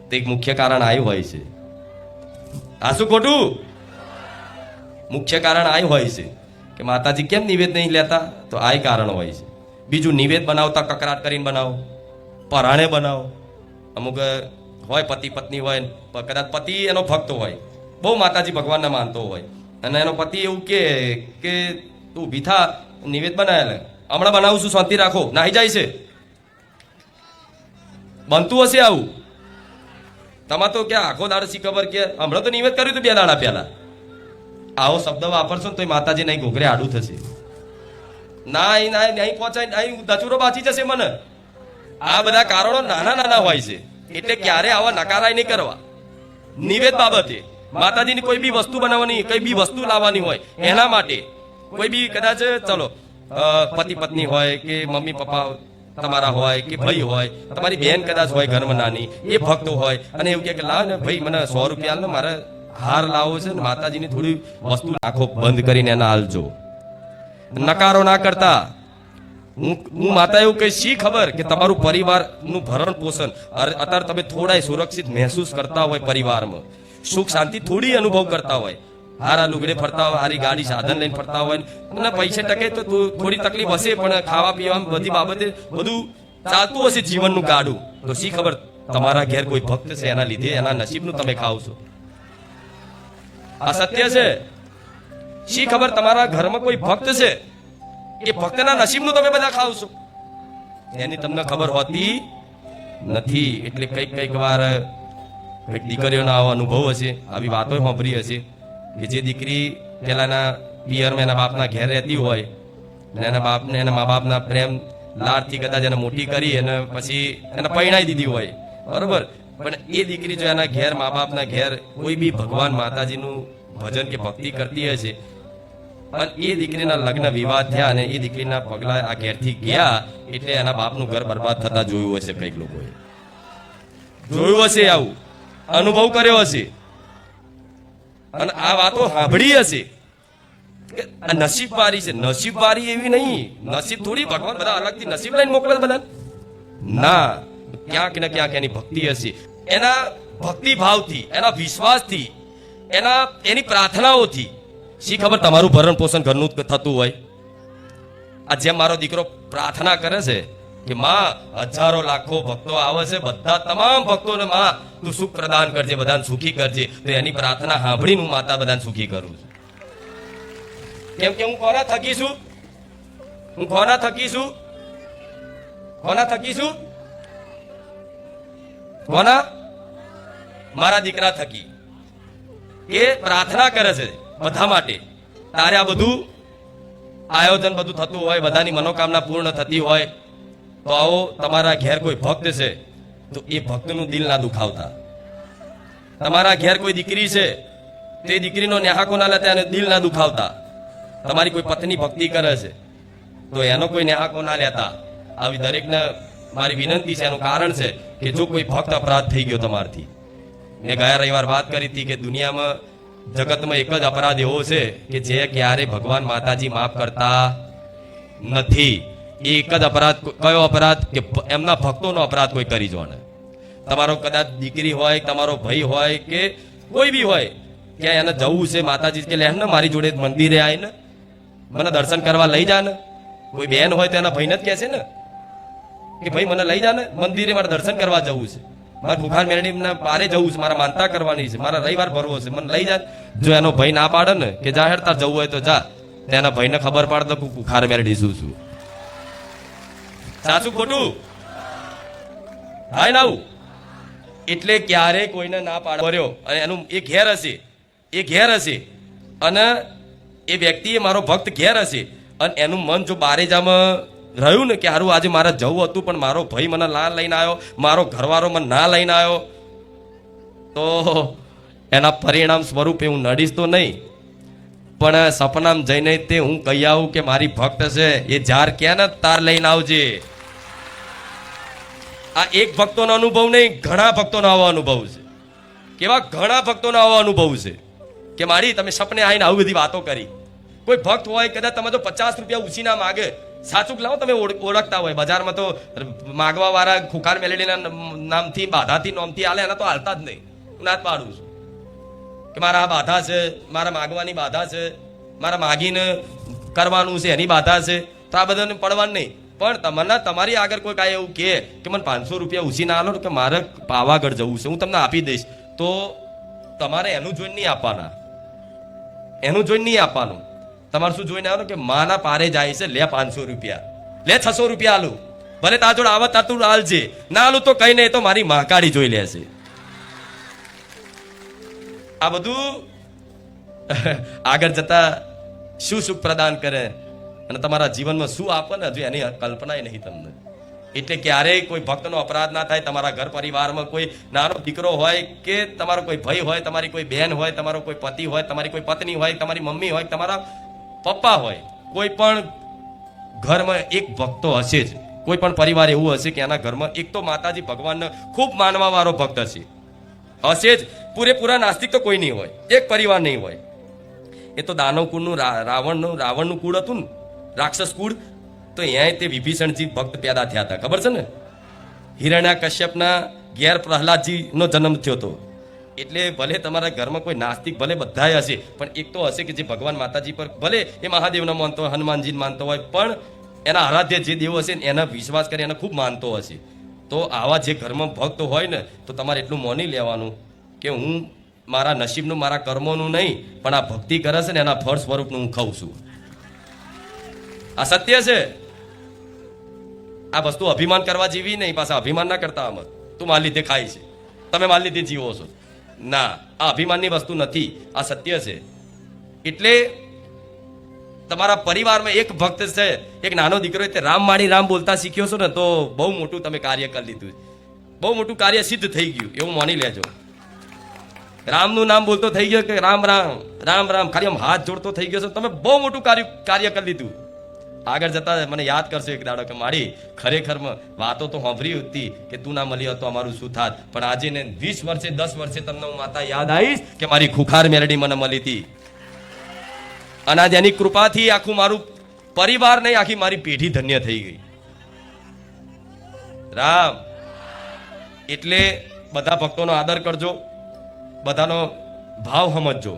તે એક મુખ્ય કારણ આવ્યું હોય છે. આ શું ખોટું? મુખ્ય કારણ આ હોય છે કે માતાજી કેમ નિવેદ નહીં લેતા, તો આ કારણ હોય છે. બીજું, નિવેદ બનાવતા કકરાટ કરીને બનાવો, પરાણે બનાવો. અમુક હોય પતિ પત્ની હોય, કદાચ પતિ એનો ભક્ત હોય, બહુ માતાજી ભગવાનને માનતો હોય, અને એનો પતિ એવું કે તું ઊભી થા, નિવેદ બનાવેલા હમણાં બનાવું છું, શાંતિ રાખો, નાહી જાય છે. બનતું હશે આવું? તમારે તો ક્યાં આખો દાડો શી ખબર કે હમણાં તો નિવેદ કર્યું હતું 2 દાડા પહેલા. આવો શબ્દ વાપરશો ને તો માતાજી નહીં ઘોઘરે આડું થશે. ના નહીં પહોંચાય, નહીં દચુરો બાચી જશે મને. આ બધા કારણો નાના નાના હોય છે, એટલે ક્યારે આવા નકારાય નહીં કરવા. નિવેદ બાબતે માતાજીની કોઈ બી વસ્તુ બનાવવાની, કઈ બી વસ્તુ લાવવાની હોય, એના માટે કોઈ બી કદાચ ચલો પતિ પત્ની હોય કે મમ્મી પપ્પા તમારા હોય કે ભાઈ હોય, તમારી બેન કદાચ હોય ઘરમાં નાની, એ ભક્તો હોય અને એવું કે લાવ ને ભાઈ મને 100 રૂપિયા આલ, મારે હાર લાવો છે ને માતાજીની થોડી વસ્તુ આંખો બંધ કરીને એના હાલજો. નકારો ના કરતા. હું માતા એવું કહીશ, શી ખબર કે તમારું પરિવારનું ભરણ પોષણ અત્યારે તમે થોડા સુરક્ષિત મહેસૂસ કરતા હોય, પરિવારમાં સુખ શાંતિ થોડી અનુભવ કરતા હોય, હારા લુગડે ફરતા હોય, હારી ગાડી સાધન લઈને ફરતા હોય, અને પૈસે ટકે તો થોડી તકલીફ હશે, પણ ખાવા પીવામાં બધી બાબતે બધું ચાલતું હશે જીવનનું ગાડું. તો શી ખબર તમારા ઘેર કોઈ ભક્ત છે, એના લીધે એના નસીબનું તમે ખાવ છો. આ સત્ય છે. શી ખબર તમારા ઘરમાં કોઈ ભક્ત છે, એ ભક્તના નસીબનું તમે બધા ખાવ છો, એની તમને ખબર હોતી નથી. એટલે કઈક વાર કઈક દીકરીઓના આવો અનુભવ હશે, આવી વાતો સાંભળી હશે કે જે દીકરી પેલાના પિયરમાં એના બાપના ઘેર રહેતી હોય, એના બાપને એના મા બાપના પ્રેમ લાડથી કદાચ એને મોટી કરી અને પછી એને પરણાઈ દીધી હોય, બરોબર. પણ એ દીકરી જો એના ઘેર મા બાપના ઘેર કોઈ બી ભગવાન માતાજીનું ભજન કે ભક્તિ કરતી હશે, અને એ દીકરીના લગ્ન વિવાહ થયા અને એ દીકરીના પગલા આ ઘેરથી ગયા, એટલે એના બાપનું ઘર બરબાદ થતા જોયું હશે. કઈક લોકોએ જોયું હશે, આવું અનુભવ કર્યો હશે, અને આ વાતો સાંભળી હશે કે આ નસીબ વાળી છે. નસીબ વાળી એવી નહીં, નસીબ થોડી ભગવાન બધા અલગથી નસીબ લઈને મોકલે બધા, ના. ક્યાંક ને ક્યાંક એની ભક્તિ હશે, એના ભક્તિ ભાવથી, એના વિશ્વાસથી, એની પ્રાર્થનાઓથી. શી ખબર તમારું ભરણ પોષણ ઘરનું થતું હોય. આ જેમ મારો દીકરો પ્રાર્થના કરે છે કે માં હજારો લાખો ભક્તો આવે છે, બધા તમામ ભક્તોને માં તું સુખ પ્રદાન કરજે, બધાને સુખી કરજે, તો એની પ્રાર્થના સાંભળીને હું માતા બધાને સુખી કરું છું. કેમ કે હું કોના થકી છું? હું કોના થકી છું? કોના થકી છું? કોના? મારા દીકરા થકી. એ પ્રાર્થના કરે છે બધા માટે. તારે આ બધું આયોજન બધું થતું હોય, બધાની મનોકામના પૂર્ણ થતી હોય, તો આવો તમારા ઘેર કોઈ ભક્ત છે તો એ ભક્તનું દિલ ના દુખાવતા. તમારા ઘેર કોઈ દીકરી છે તે દીકરીનો ન્યાહાકો ના લેતા અને દિલ ના દુખાવતા. તમારી કોઈ પત્ની ભક્તિ કરે છે તો એનો કોઈ ન્યાહાકો ના લેતા. આવી દરેકને મારી વિનંતી છે. એનું કારણ છે કે જો કોઈ ભક્ત અપરાધ થઈ ગયો તમારથી, મેં ગયા રવિવાર વાત કરી હતી કે દુનિયામાં જગતમાં એક જ અપરાધ એવો છે કે જે ક્યારે ભગવાન માતાજી માફ કરતા નથી. એક જ અપરાધ. કયો અપરાધ? કે એમના ભક્તોનો અપરાધ કોઈ કરી જો ને. તમારો કદાચ દીકરી હોય, તમારો ભાઈ હોય કે કોઈ બી હોય, ક્યાં એને જવું છે, માતાજી કે લે ને મારી જોડે મંદિરે આવીને મને દર્શન કરવા લઈ જા ને. કોઈ બેન હોય તો એના ભાઈને જ કહે છે ને કે ભાઈ મને લઈ જા ને મંદિરે, મારે દર્શન કરવા જવું છે, મારે ભૂખાર મેરડીના પારે જવું છે, મારે માનતા કરવાની છે, મારા રવિવાર ભરવો છે, મને લઈ જા. જો એનો ભાઈ ના પાડે ને કે જા હેડ તાર જવું હોય તો જા, તેના ભાઈને ખબર પાડે તો ભૂખાર મેરડી શું છું. સાચું ખોટું? હાય નાવું. એટલે ક્યારે કોઈને ના પાડ્યો અને એનું એ ઘેર હશે, એ ઘેર હશે, અને એ વ્યક્તિ મારો ભક્ત ઘેર હશે, અને એનું મન જો બારે જામાં રહ્યું ને કે હારું આજે મારે જવું હતું પણ મારો ભાઈ મને ના લઈને આવ્યો, મારો ઘરવાળો મને ના લઈને આવ્યો, તો એના પરિણામ સ્વરૂપે હું નડીશ તો નહીં, પણ સપનામાં જઈને તે હું કહી આવું કે મારી ભક્ત છે, એ જાર ક્યાં ને તાર લઈને આવજે. આ એક ભક્તોનો અનુભવ નહીં, ઘણા ભક્તોનો આવો અનુભવ છે. કેવા ઘણા ભક્તોનો આવો અનુભવ છે કે મારી તમે સપને આવીને આવી બધી વાતો કરી. કોઈ ભક્ત હોય કદાચ તમે તો 50 રૂપિયા ઉછીના માગે, સાચું લાવો તમે ઓળખતા હોય, બજારમાં તો માગવા વાળા ખુખાર મેલેડીના નામથી બાધાથી નોમથી આલે, એના તો હાલતા જ નહીં. હું ના જ પાડું છું કે મારા આ બાધા છે, મારા માગવાની બાધા છે, મારા માગીને કરવાનું છે એની બાધા છે, તો આ બધાને પડવાનું નહીં. પણ તમને તમારી આગળ કોઈ કાંઈ એવું કહે કે મને 500 રૂપિયા ઉછી ના આલો કે મારે પાવાગઢ જવું છે, હું તમને આપી દઈશ, તો તમારે એનું જોઈને નહીં આપવાના, એનું જોઈને નહીં આપવાનું. તમારે શું જોઈને આવવાનું કે માના પારે જાય છે, લે 500 રૂપિયા, લે 600 રૂપિયા આલું, ભલે તાર જોડે આવત તું આલજે, ના આલું તો કઈ નહીં, તો મારી મહાકાળી જોઈ લેશે. આ બધું આગળ જતા શું સુખ પ્રદાન કરે અને તમારા જીવનમાં શું આપે ને હજુ એની કલ્પના નહીં તમને. એટલે ક્યારેય કોઈ ભક્તનો અપરાધ ના થાય. તમારા ઘર પરિવારમાં કોઈ નાનો દીકરો હોય કે તમારો કોઈ ભાઈ હોય, તમારી કોઈ બહેન હોય, તમારો કોઈ પતિ હોય, તમારી કોઈ પત્ની હોય, તમારી મમ્મી હોય, તમારા પપ્પા હોય, કોઈ પણ ઘરમાં એક ભક્તો હશે જ. કોઈ પણ પરિવાર એવું હશે કે એના ઘરમાં એક તો માતાજી ભગવાનને ખૂબ માનવા વાળો ભક્ત હશે જ. પૂરેપૂરા નાસ્તિક તો કોઈ નહીં હોય, એક પરિવાર નહીં હોય. એ તો દાનવ કુળનું રાવણનું કુળ હતું ને, રાક્ષસ કુળ, તો અહીંયા તે વિભીષણજી ભક્ત પેદા થયા હતા, ખબર છે ને. હિરણ્યા કશ્યપના ઘેર પ્રહલાદજીનો જન્મ થયો હતો. એટલે ભલે તમારા ઘરમાં કોઈ નાસ્તિક ભલે બધાય હશે, પણ એક તો હશે કે જે ભગવાન માતાજી પર ભલે એ મહાદેવને માનતો હોય, હનુમાનજીને માનતો હોય, પણ એના આરાધ્ય જે દેવ હશે એના વિશ્વાસ કરી એને ખૂબ માનતો હશે. તો આવા જે ઘરમાં ભક્ત હોય ને, તો તમારે એટલું માની લેવાનું કે હું મારા નસીબનું, મારા કર્મોનું નહીં, પણ આ ભક્તિ કરે છે ને એના ફળ સ્વરૂપનું હું ખાઉં છું. આ સત્ય છે. આ વસ્તુ અભિમાન કરવા જેવી નહીં. પાછા અભિમાન ના કરતા આમાં તું માર લીધે ખાય છે, તમે માર લીધે જીવો છો, ના, આ અભિમાનની વસ્તુ નથી, આ સત્ય છે. એટલે તમારા પરિવારમાં એક ભક્ત છે, એક નાનો દીકરો, તે રામ માડી રામ બોલતા શીખ્યો છો ને, તો બહુ મોટું તમે કાર્ય કરી લીધું, બહુ મોટું કાર્ય સિદ્ધ થઈ ગયું એવું માની લેજો. રામનું નામ બોલતો થઈ ગયો કે રામ રામ રામ રામ, ખાલી આમ હાથ જોડતો થઈ ગયો છે, તમે બહુ મોટું કાર્ય કરી લીધું. આગળ જતા મને યાદ કરશો એક દાડો કે મારી ખરેખરમાં વાતો તો સાંભળી હતી કે તું ના મળી હતો અમારું શું થાત, પણ આજે ને 20 વર્ષે 10 વર્ષે તમને હું માતા યાદ આવીશ કે મારી ખુખાર મેલડી મને મળી હતી. અને આજે એની કૃપાથી આખું મારું પરિવાર નહીં, આખી મારી પેઢી ધન્ય થઈ ગઈ. રામ. એટલે બધા ભક્તોનો આદર કરજો, બધાનો ભાવ સમજજો,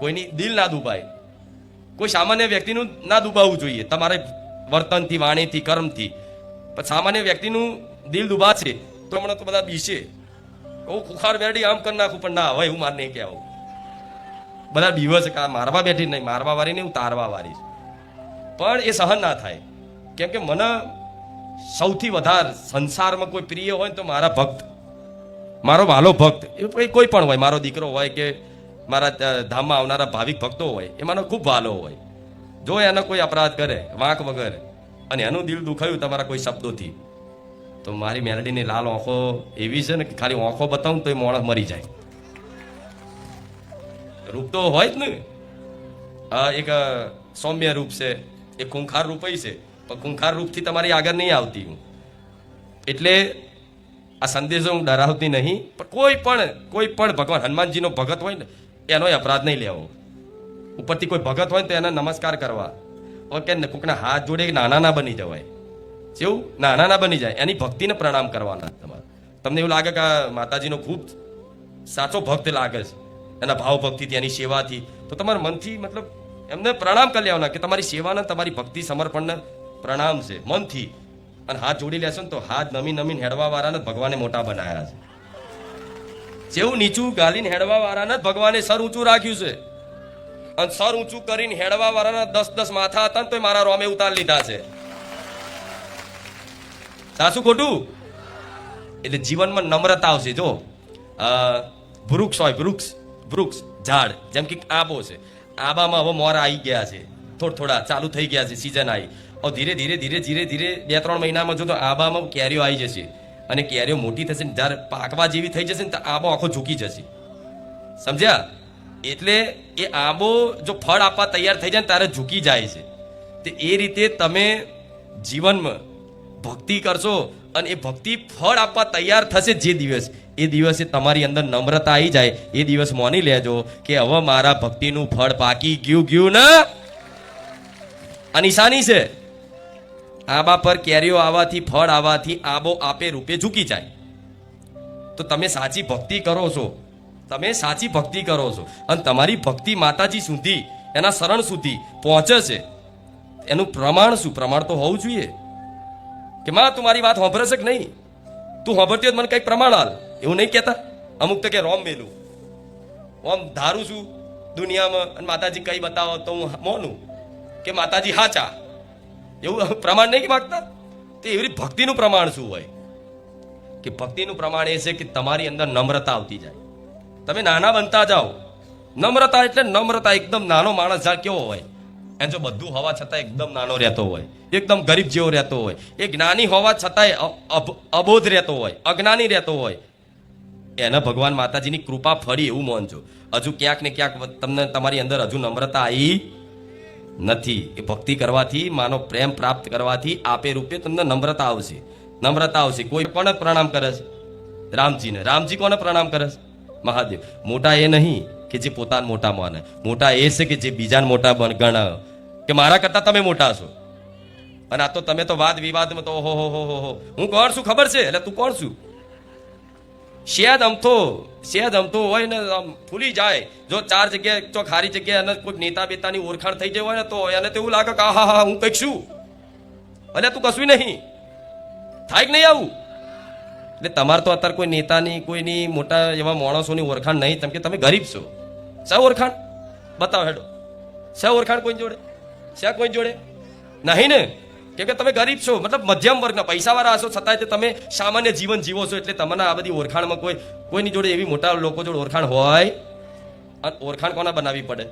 કોઈની દિલ ના દુભાય, કોઈ સામાન્ય વ્યક્તિનું ના દુભાવવું જોઈએ તમારે વર્તનથી, વાણીથી, કર્મથી. પણ સામાન્ય વ્યક્તિનું દિલ દુભાશે તો હમણાં તો બધા બીશે, હું ખુખાર બેઠી આમ કરી નાખું, પણ ના હવે એવું માર નહીં કહેવું. બધા બીવે છે કે મારવા બેઠી નહીં, મારવા વાળી નહીં, હું તારવા વાળી છું. પણ એ સહન ના થાય, કેમ કે મને સૌથી વધારે સંસારમાં કોઈ પ્રિય હોય તો મારા ભક્ત, મારો વાલો ભક્ત, એ કોઈ પણ હોય, મારો દીકરો હોય કે મારા ધામમાં આવનારા ભાવિક ભક્તો હોય, એ મને ખૂબ વાલો હોય. જો એનો કોઈ અપરાધ કરે વાંક વગર અને એનું દિલ દુખાયું તમારા કોઈ શબ્દોથી, તો મારી મેલડીની લાલ આંખો એવી છે ને કે ખાલી આંખો બતાવું તો એ માણસ મરી જાય. રૂપ તો હોય જ ને, એક સૌમ્ય રૂપ છે, એક ખૂંખાર રૂપ છે, પણ ખૂંખાર રૂપથી તમારી આગળ નહીં આવતી હું. એટલે આ સંદેશો હું ડરાવતી નહીં, પણ કોઈ પણ ભગવાન હનુમાનજીનો ભગત હોય ને એનો અપરાધ નહીં લેવો. ઉપરથી કોઈ ભગત હોય તો એને નમસ્કાર કરવા, કે કોઈકના હાથ જોડે નાના ના બની જવાય. જેવું નાના ના બની જાય, એની ભક્તિને પ્રણામ કરવાના. તમારે તમને એવું લાગે કે આ માતાજીનો ખૂબ સાચો ભક્ત લાગે છે એના ભાવ ભક્તિથી, એની સેવાથી, તો તમારા મનથી મતલબ એમને પ્રણામ કરી લેવાના કે તમારી સેવાને, તમારી ભક્તિ સમર્પણને પ્રણામ છે મનથી. અને હાથ જોડી લેશો ને તો હાથ નમીને હેડવા વાળાને ભગવાને મોટા બનાવ્યા છે. જેવું નીચું ગાલીને હેડવા વાળાને ભગવાને સર ઊંચું રાખ્યું છે, અને સર ઊંચું કરીને હેડવા વાળાના 10 માથા હતા ને તો મારા રોમે ઉતાર લીધા છે. સાચું ખોટું? એટલે જીવનમાં નમ્રતા આવશે. જો વૃક્ષ હોય, વૃક્ષ ઝાડ, જેમ કે આંબો છે, આંબામાં હવે મોર આવી ગયા છે, થોડા ચાલુ થઈ ગયા છે, સિઝન આવી. ધીરે ધીરે 2-3 મહિનામાં જો તો આંબામાં કેરીઓ આવી જશે, અને કેરીઓ મોટી થશે ને જ્યારે પાકવા જેવી થઈ જશે ને તો આંબો આખો ઝૂકી જશે. સમજ્યા? એટલે એ આંબો જો ફળ આપવા તૈયાર થઈ જાય ને ત્યારે ઝૂકી જાય છે. તો એ રીતે તમે જીવનમાં ભક્તિ કરશો અને એ ભક્તિ ફળ આપવા તૈયાર થશે જે દિવસ, એ દિવસે તમારી અંદર નમ્રતા આવી જાય, એ દિવસ માની લેજો કે હવે મારા ભક્તિનું ફળ પાકી ગયું ને. આ નિશાની છે. આંબા પર કેરીઓ આવવાથી, ફળ આવવાથી આંબો આપે રૂપે ઝૂકી જાય. તો તમે સાચી ભક્તિ કરો છો, તમે સાચી ભક્તિ કરો છો અને તમારી ભક્તિ માતાજી સુધી, એના શરણ સુધી પહોંચે છે, એનું પ્રમાણ શું? પ્રમાણ તો હોવું જોઈએ કે માં તું મારી વાત સાંભળે છે કે નહીં, તું સાંભળતી હોય મને કંઈક પ્રમાણ હાલ. એવું નહીં કહેતા અમુક તો કે રોમ મેલું, આમ ધારું છું દુનિયામાં અને માતાજી કઈ બતાવો તો હું મોનું કે માતાજી હાચા, એવું પ્રમાણ નહીં માગતા. તો એવી ભક્તિનું પ્રમાણ શું હોય? કે ભક્તિનું પ્રમાણ એ છે કે તમારી અંદર નમ્રતા આવતી જાય, તમે નાના બનતા જાઓ. નમ્રતા એટલે નમ્રતા, એકદમ નાનો માણસ જાણ કેવો હોય, એને જો બધું હોવા છતાં એકદમ નાનો રહેતો હોય, એકદમ ગરીબ જેવો રહેતો હોય, એ જ્ઞાની હોવા છતાંય અબોધ રહેતો હોય, અજ્ઞાની રહેતો હોય, એને ભગવાન માતાજીની કૃપા ફરી એવું માનજો. હજુ ક્યાંક ને ક્યાંક તમને તમારી અંદર હજુ નમ્રતા આવી નથી. એ ભક્તિ કરવાથી, માનો પ્રેમ પ્રાપ્ત કરવાથી આપે રૂપે તમને નમ્રતા આવશે. નમ્રતા આવશે. કોઈ કોને પ્રણામ કરે છે? રામજીને. રામજી કોને પ્રણામ કરે છે? મહાદેવ. મોટા એ નહીં કે જે પોતાને મોટા માને, મોટા એ છે કે જે બીજાને મોટા ગણાવે કે મારા કરતા તમે મોટા છો. અને આ તો તમે તો વાદ વિવાદમાં તો ઓહો હો હું કોણ છું ખબર છે, એટલે તું કોણ છું? શેદ અમથો હોય ને આમ ફૂલી જાય. જો 4 જગ્યાએ ચોક હારી જગ્યાએ અને કોઈ નેતા બેતાની ઓળખાણ થઈ જાય હોય ને તો એને તો એવું લાગે કે હા હું કંઈક છું, અને તું કશું નહીં થાય કે નહીં આવું. એટલે તમારે તો અત્યારે કોઈ નેતાની, કોઈની મોટા એવા માણસોની ઓળખાણ નહીં, કેમ કે તમે ગરીબ છો. શા ઓળખાણ બતાવો હેડો, શા ઓળખાણ કોઈ જોડે? શા કોઈ જોડે નહીં ને, કેમ કે તમે ગરીબ છો, મતલબ મધ્યમ વર્ગના પૈસાવાળા હશો છતાંય તમે સામાન્ય જીવન જીવો છો. એટલે તમને આ બધી ઓળખાણમાં કોઈની જોડે એવી મોટા લોકો જોડે ઓળખાણ હોય. અને ઓળખાણ કોના બનાવવી પડે?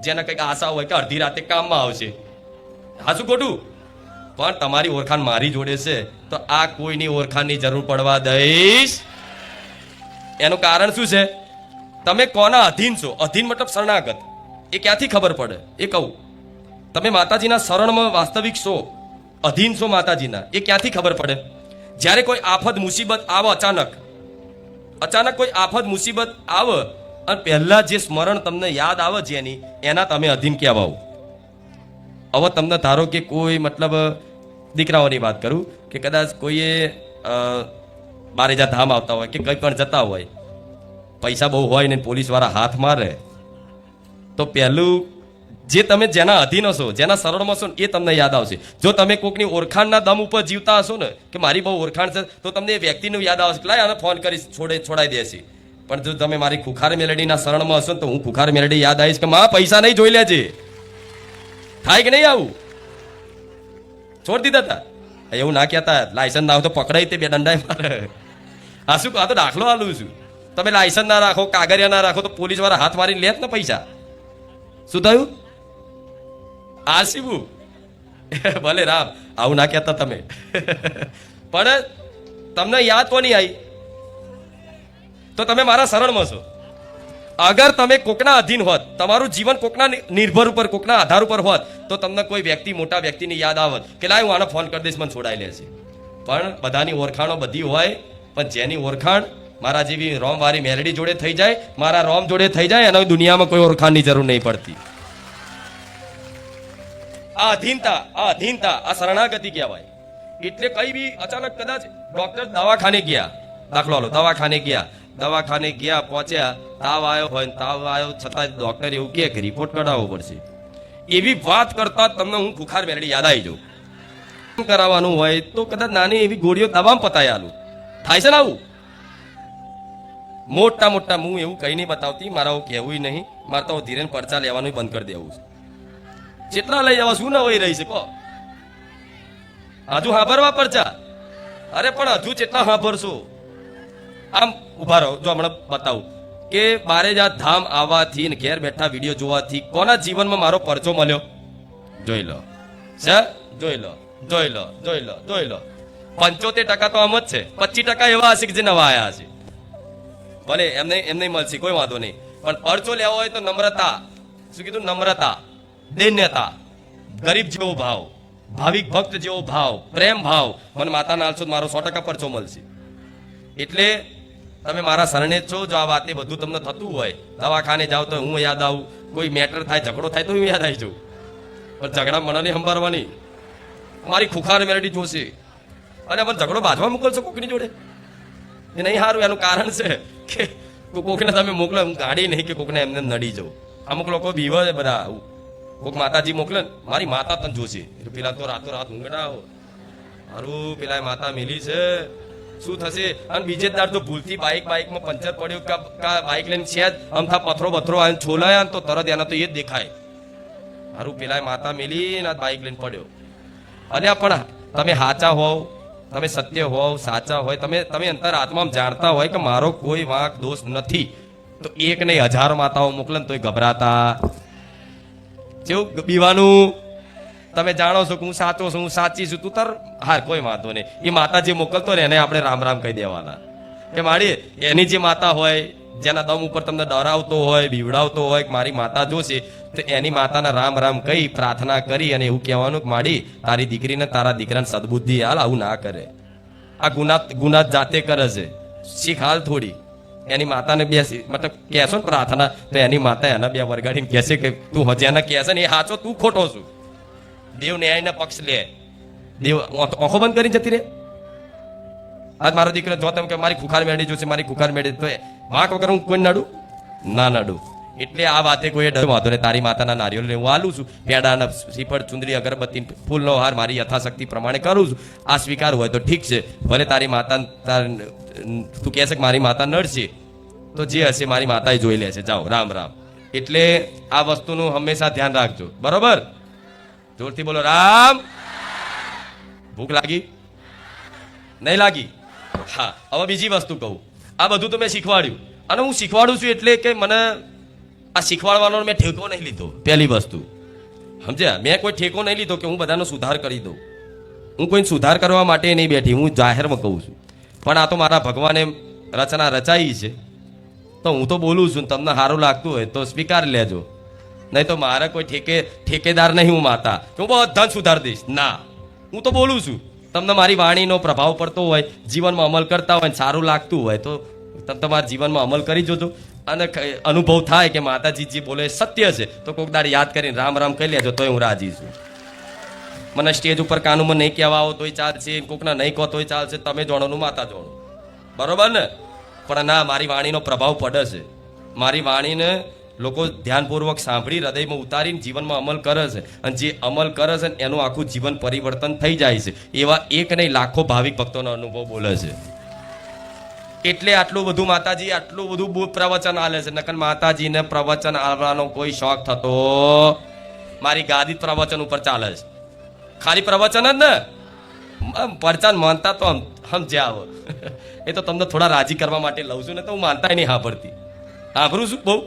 જેના કંઈક આશા હોય કે અડધી રાતે કામમાં આવશે. હાચું ખોટું? પણ તમારી ઓળખાણ મારી જોડે છે તો આ કોઈની ઓળખાણની જરૂર પડવા દઈશ. એનું કારણ શું છે? તમે કોના અધીન છો? અધીન મતલબ શરણાગત. એ ક્યાંથી ખબર પડે? એ કહું, તમે માતાજીના શરણમાં વાસ્તવિક છો, અધીન છો માતાજીના, એ ક્યાંથી ખબર પડે? જ્યારે કોઈ આફત મુસીબત આવે, અચાનક કોઈ આફત મુસીબત આવે અને પહેલા જે સ્મરણ તમને યાદ આવે જેની, એના તમે અધીન કહેવાઓ. હવે તમને ધારો કે કોઈ મતલબ દીકરાઓની વાત કરું કે કદાચ કોઈએ બારેજા ધામ આવતા હોય કે કંઈ પણ જતા હોય, પૈસા બહુ હોય ને પોલીસવાળા હાથ મારે તો પહેલું જે તમે જેના અધીન હશો, જેના શરણમાં હશો ને એ તમને યાદ આવશે. જો તમે કોઈકની ઓળખાણના દમ ઉપર જીવતા હશો ને કે મારી બહુ ઓળખાણ છે, તો તમને એ વ્યક્તિનું યાદ આવશે, લાય આને ફોન કરી છોડાઈ દેશે. પણ જો તમે મારી ખુખાર મેલડીના શરણમાં હશો ને તો હું ખુખાર મેલડી યાદ આવીશ કે માં પૈસા નહીં જોઈ લેજે. થાય કે નહીં આવું? છોડી દીધા હતા એવું ના કહેતા. લાયસન્સ ના હોય તો પકડાય તે બે દંડાય મારે. આ શું? આ તો દાખલો આલું છું. તમે લાયસન્સ ના રાખો, કાગળિયા ના રાખો તો પોલીસ વાળા હાથ મારીને લે જ ને પૈસા. શું થયું? આશીબુ ભલે રામ, આવું ના કહેતા તમે. પણ તમને યાદ કોની આવી? તો તમે મારા શરણમાં છો. અગર તમે કોકના અધીન હોત, તમારું જીવન કોકના નિર્ભર ઉપર, કોકના આધાર ઉપર હોત, તો તમને કોઈ વ્યક્તિ, મોટા વ્યક્તિની યાદ આવત કે લાય હું આને ફોન કરી દઈશ, મને છોડાઈ લેશે. પણ બધાની ઓળખાણો બધી હોય, પણ જેની ઓળખાણ મારા જેવી રોમવાળી મેલડી જોડે થઈ જાય, મારા રોમ જોડે થઈ જાય, એનો દુનિયામાં કોઈ ઓળખાણની જરૂર નહીં પડતી. આ અધીનતા, આ શરણાગતિ કહેવાય. એટલે કઈ બી અચાનક કદાચ ડોક્ટર દવાખાને ગયા, દાખલો લો, દવાખાને ગયા પહોંચ્યા, તાવ આવ્યો છતાં ડોક્ટર એવું કહે કે રિપોર્ટ કઢાવવો પડશે. એવી વાત કરતા તમને હું ખુખાર મેલડી યાદ આવી જાઉં. કરાવવાનું હોય તો કદાચ નાની એવી ગોળીઓ દવામાં પતાય આલું. થાય છે ને આવું? મોટા હું એવું કઈ નહીં બતાવતી, મારા હું કહેવું નહીં, મારે તો ધીરે પરચા લેવાનું બંધ કરી દેવું છે. જેટલા લઈ જવા શું ના હોય રહી છે કહો? હજુ હાભરવા પરચા? અરે પણ હજુ જેટલા હાભરશો. આમ ઉભા રહો, જો હમણાં બતાવું કે બારેજા ધામ આવવાથી ને ઘેર બેઠા વિડીયો જોવાથી કોના જીવનમાં મારો પરચો મળ્યો? જોઈ લો સર, જોઈ લો. 75% તો આમ જ છે, 25% એવા હશે કે જે નવા આવ્યા હશે. ભલે એમને મળશે, કોઈ વાંધો નહીં, પણ પરચો લેવો હોય તો નમ્રતા. શું કીધું? નમ્રતા, દૈન્યતા, ગરીબ જેવો ભાવ, ભાવિક ભક્ત જેવો ભાવ, પ્રેમ ભાવ. મને માતા નાલશો મારો 100% પરચો મળશે. એટલે તમે મારા શરણે જ છો. જો આ વાતે બધું તમને થતું હોય, દવાખાને જાઓ તો હું યાદ આવું, કોઈ મેટર થાય, ઝઘડો થાય તો હું યાદ આવી જાઉં. પણ ઝઘડા મને નહીં સંભાળવાની, મારી ખુખાર મેલડી જોશે. અને મને ઝઘડો બાજવા મોકલશો કોકની જોડે, એ નહીં સારું. એનું કારણ છે કે કોકને તમે મોકલો, હું ગાડી નહીં કે કોકને એમને નડી જવું. અમુક લોકો બીવે છે બધા આવું. કોક માતાજી મોકલે ને, મારી માતા તને જોશે, પેલા તો રાતો રાત ઊંઘના મારું પેલા માતા મિલી છે, શું થશે? અને બીજે દાડ તો ભૂલથી બાઇકમાં પંચર પડ્યું કા બાઇક લઈને છે અમથા પથરો આવીને છોલાયા ને તો તરત એના તો એ જ દેખાય, મારું પેલા માતા મિલી ને બાઇક લઈને પડ્યો. અને પણ તમે સાચા હોવ, તમે સત્ય હોવ, સાચા હોય, તમે અંતર આત્મામાં જાણતા હોય કે મારો કોઈ વાંક દોષ નથી, તો એક નહીં 1000 માતાઓ મોકલે ને તોય ગભરાતા જેવું બીવાનું. તમે જાણો છો કે હું સાચો છું, હું સાચી છું, તું તાર હાર કોઈ વાંધો નહીં. એ માતા જે મોકલતો ને એને આપણે રામ રામ કહી દેવાના કે મારી એની જે માતા હોય, જેના દમ ઉપર તમને ડરાવતો હોય, બીવડાવતો હોય કે મારી માતા જોશે, તો એની માતાના રામ રામ કહી પ્રાર્થના કરી અને એવું કહેવાનું કે માડી તારી દીકરીને તારા દીકરાને સદબુદ્ધિ હાલ, આવું ના કરે. આ ગુના જાતે કરે છે, શીખ હાલ થોડી. એની માતાને બેસી મતલબ કહેશો ને પ્રાર્થના, તો એની માતા એના બે વરગાડીને કહેશે કે તું જેને કહેશે ને એ સાચો, તું ખોટો છું. દેવ ન્યાયના પક્ષ લે, દેવ આંખો બંધ કરી જતી રે. આજ મારો દીકરો જો તમે કે મારી ખુખાર મેળી જોશે, મારી ખુખાર મેળી, તો વાંક વગર હું કોઈ નડું ના નડું. એટલે આ વાતે કોઈ ડર વાંધો નહીં. તારી માતાના નારિયેળ હું આલું છું, પેડાના શ્રીફળ, ચુંદડી, અગરબત્તી, ફૂલનો હાર મારી યથાશક્તિ પ્રમાણે કરું છું. આ સ્વીકાર હોય તો ઠીક છે. ભલે તારી માતા તું કહેશે કે મારી માતા નડશે, તો જે હશે મારી માતા જોઈ લેશે. જાઓ, રામ રામ. એટલે આ વસ્તુનું હંમેશા ધ્યાન રાખજો, બરોબર? જોરથી બોલો રામ. ભૂખ લાગી? નહીં લાગી? હા. હવે બીજી વસ્તુ કહું. આ બધું તો મેં શીખવાડ્યું, અને હું શીખવાડું છું એટલે કે મને આ શીખવાડવાનો મેં ઠેકો નહીં લીધો. પહેલી વસ્તુ સમજ્યા, મેં કોઈ ઠેકો નહીં લીધો કે હું બધાનો સુધાર કરી દઉં. હું કોઈ સુધાર કરવા માટે નહીં બેઠી, હું જાહેરમાં કહું છું. પણ આ તો મારા ભગવાને રચના રચાઈ છે, તો હું તો બોલું છું. તમને સારું લાગતું હોય તો સ્વીકાર લેજો, નહીં તો મારે કોઈ ઠેકેદાર નહીં હું માતા કે હું બધા સુધારી દઈશ. ના, હું તો બોલું છું. તમને મારી વાણીનો પ્રભાવ પડતો હોય, જીવનમાં અમલ કરતા હોય, સારું લાગતું હોય તો તમે તમારા જીવનમાં અમલ કરી જોજો. અને અનુભવ થાય કે માતાજી જે બોલે સત્ય છે, તો કોઈક દાડ યાદ કરીને રામ રામ કહી લેજો, તોય હું રાજી છું. મને સ્ટેજ ઉપર કાનૂમાં નહીં કહેવા આવો તોય ચાલશે, કોકના નહીં કહો તોય ચાલશે. તમે જોણોનું માતા જોણો, બરોબર ને? પણ ના, મારી વાણીનો પ્રભાવ પડે છે. મારી વાણીને લોકો ધ્યાનપૂર્વક સાંભળી હૃદયમાં ઉતારીને જીવનમાં અમલ કરે છે, અને જે અમલ કરે છે એનું આખું જીવન પરિવર્તન થઈ જાય છે. એવા એક નહીં લાખો ભાવિક ભક્તોનો અનુભવ બોલે છે. એટલે આટલું બધું માતાજી આટલું બધું પ્રવચન આલે છે. નકર માતાજીને પ્રવચન આલવાનો કોઈ શોખ થતો, મારી ગાદી પ્રવચન ઉપર ચાલે છે. ખાલી પ્રવચન જ ને, પરચાન માનતા તો સમજ્યા આવો. એ તો તમને થોડા રાજી કરવા માટે લઉં છું ને, તો હું માનતા નહીં સાંભળતી, સાંભળું છું બહુ.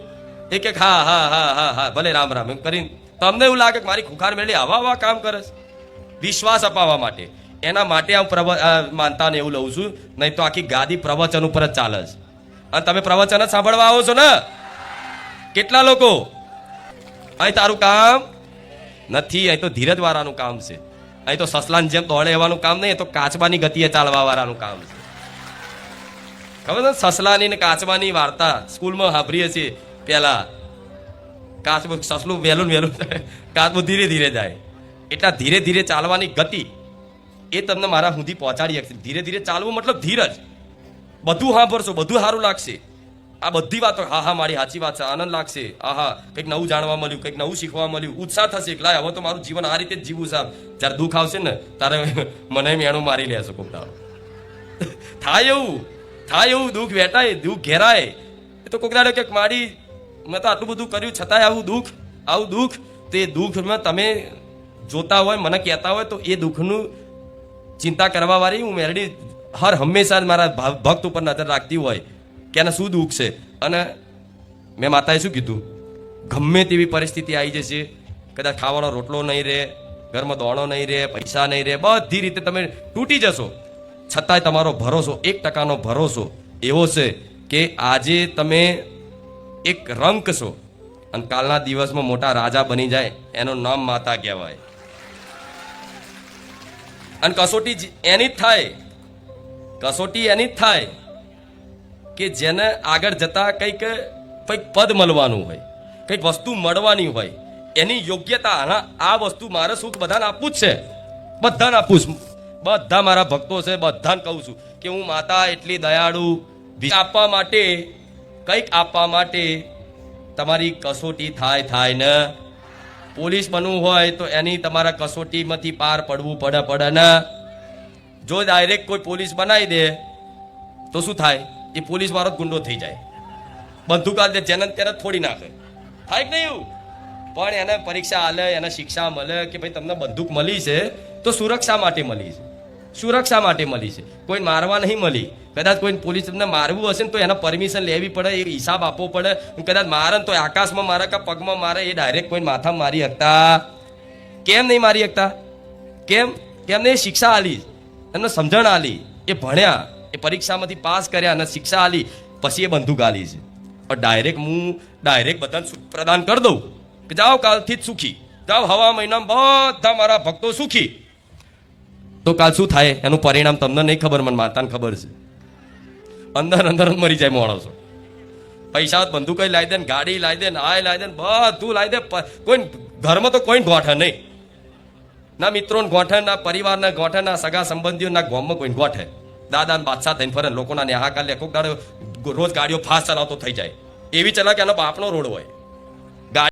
એક હા હા હા હા હા ભલે રામ રામ એમ કરીને તમને એવું લાગે કે મારી ખુખાર મેળી આવા કામ કરે છે, વિશ્વાસ અપાવવા માટે. એના માટે હું માનતાને એવું લઉં છું. નહીં તો આખી ગાદી પ્રવચન ઉપર જ ચાલે છે. અને તમે પ્રવચન જ સાંભળવા આવો છો ને કેટલા લોકો? અહીં તારું કામ નથી, અહીં તો ધીરજ વાળાનું કામ છે. અહીં તો સસલાની જેમ દોડે એવાનું કામ નહીં, તો કાચબાની ગતિએ ચાલવા વાળાનું કામ છે. ખબર છે? સસલાની ને કાચબાની વાર્તા સ્કૂલમાં સાંભળીએ છીએ. પેલા કાચબું સસલું વહેલું કાચબું ધીરે ધીરે જાય. એટલા ધીરે ધીરે ચાલવાની ગતિ એ તમને મારા સુધી પહોંચાડી શકશે. ધીરે ધીરે ચાલવું મતલબ ધીરજ. બધું સાંભળશો, બધું સારું લાગશે. આ બધી વાતો હા હા મારી સાચી વાત છે, આનંદ લાગશે, આહા કંઈક નવું જાણવા મળ્યું, કંઈક નવું શીખવા મળ્યું, ઉત્સાહ થશે કે લાય હવે તો મારું જીવન આ રીતે જ જીવવું સાહેબ. જ્યારે દુઃખ આવશે ને તારે મને મેણું મારી લેશો કોક દાડો. થાય એવું દુઃખ વેટાય, દુઃખ ઘેરાય. એ તો કોક દાડો કે મારી મેં તો આટલું બધું કર્યું છતાંય આવું દુઃખ. તે દુઃખમાં તમે જોતા હોય, મને કહેતા હોય, તો એ દુઃખનું ચિંતા કરવા વાળી હું મેરડી હંમેશા મારા ભક્ત ઉપર નજર રાખતી હોય કે એને શું દુઃખ છે. અને મેં માતાએ શું કીધું, ગમે તેવી પરિસ્થિતિ આવી જશે, કદાચ ખાવાનો રોટલો નહીં રહે, ઘરમાં દોણો નહીં રહે, પૈસા નહીં રહે, બધી રીતે તમે તૂટી જશો, છતાંય તમારો ભરોસો 1% ભરોસો એવો છે કે આજે તમે એક રંક છો અને કાલના દિવસમાં મોટા રાજા બની જાય. એનું નામ માતા કહેવાય. અને કસોટી એની જ થાય કે જેને આગળ જતા કંઈક પદ મળવાનું હોય, કંઈક વસ્તુ મળવાની હોય, એની યોગ્યતા. આ વસ્તુ મારે સુખ બધાને આપવું જ છે, બધાને આપવું છું. બધા મારા ભક્તો છે, બધાને કહું છું કે હું માતા એટલી દયાળુ આપવા માટે કંઈક આપવા માટે તમારી કસોટી થાય ને પોલીસ બનવું હોય તો એની તમારા કસોટીમાંથી પાર પડવું પડે ને જો ડાયરેક્ટ કોઈ પોલીસ બનાવી દે તો શું થાય એ પોલીસ વાળો જ ગુંડો થઈ જાય બંદૂક આલે જેને ત્યારે થોડી નાખે થાય કે નહીં એવું પણ એને પરીક્ષા આલે એને શિક્ષા મળે કે ભાઈ તમને બંદૂક મળી છે તો સુરક્ષા માટે મળી છે સુરક્ષા માટે મળી છે કોઈ મારવા નહીં મળી કદાચ કોઈ પોલીસ તમને મારવું હશે ને તો એના પરમિશન લેવી પડે એ હિસાબ આપવો પડે કદાચ મારે ને તો આકાશમાં મારે કે પગમાં મારે એ ડાયરેક્ટ કોઈ માથામાં મારી શકતા કેમ નહીં મારી શકતા કેમ કેમને એ શિક્ષા આલી એમને સમજણ આલી એ ભણ્યા એ પરીક્ષામાંથી પાસ કર્યા અને શિક્ષા આલી પછી એ બંદૂક આલી છે પણ ડાયરેક્ટ બધાને સુખ પ્રદાન કરી દઉં કે જાઓ કાલથી જ સુખી જાઓ હવા મહિનામાં બધા મારા ભક્તો સુખી તો કાલ શું થાય એનું પરિણામ તમને નહીં ખબર મને માતાને ખબર છે અંદર જ મરી જાય માણસો પૈસા બંદૂક લાવી દે ને ગાડી લાવી દે ને આ લાવી દે ને બધું લાવી દે કોઈ ઘરમાં તો કોઈ ગોઠે નહીં ના મિત્રોને ગોઠે ના પરિવારના ગોઠે ના સગા સંબંધીઓ ના ગામમાં કોઈ ગોઠે દાદા ને બાદશાહ થઈને ફરે લોકોના નેહાકાર લે કોક દાડો રોજ ગાડીઓ ફાસ્ટ ચલાવતો થઈ જાય એવી ચલા કે એનો બાપનો રોડ હોય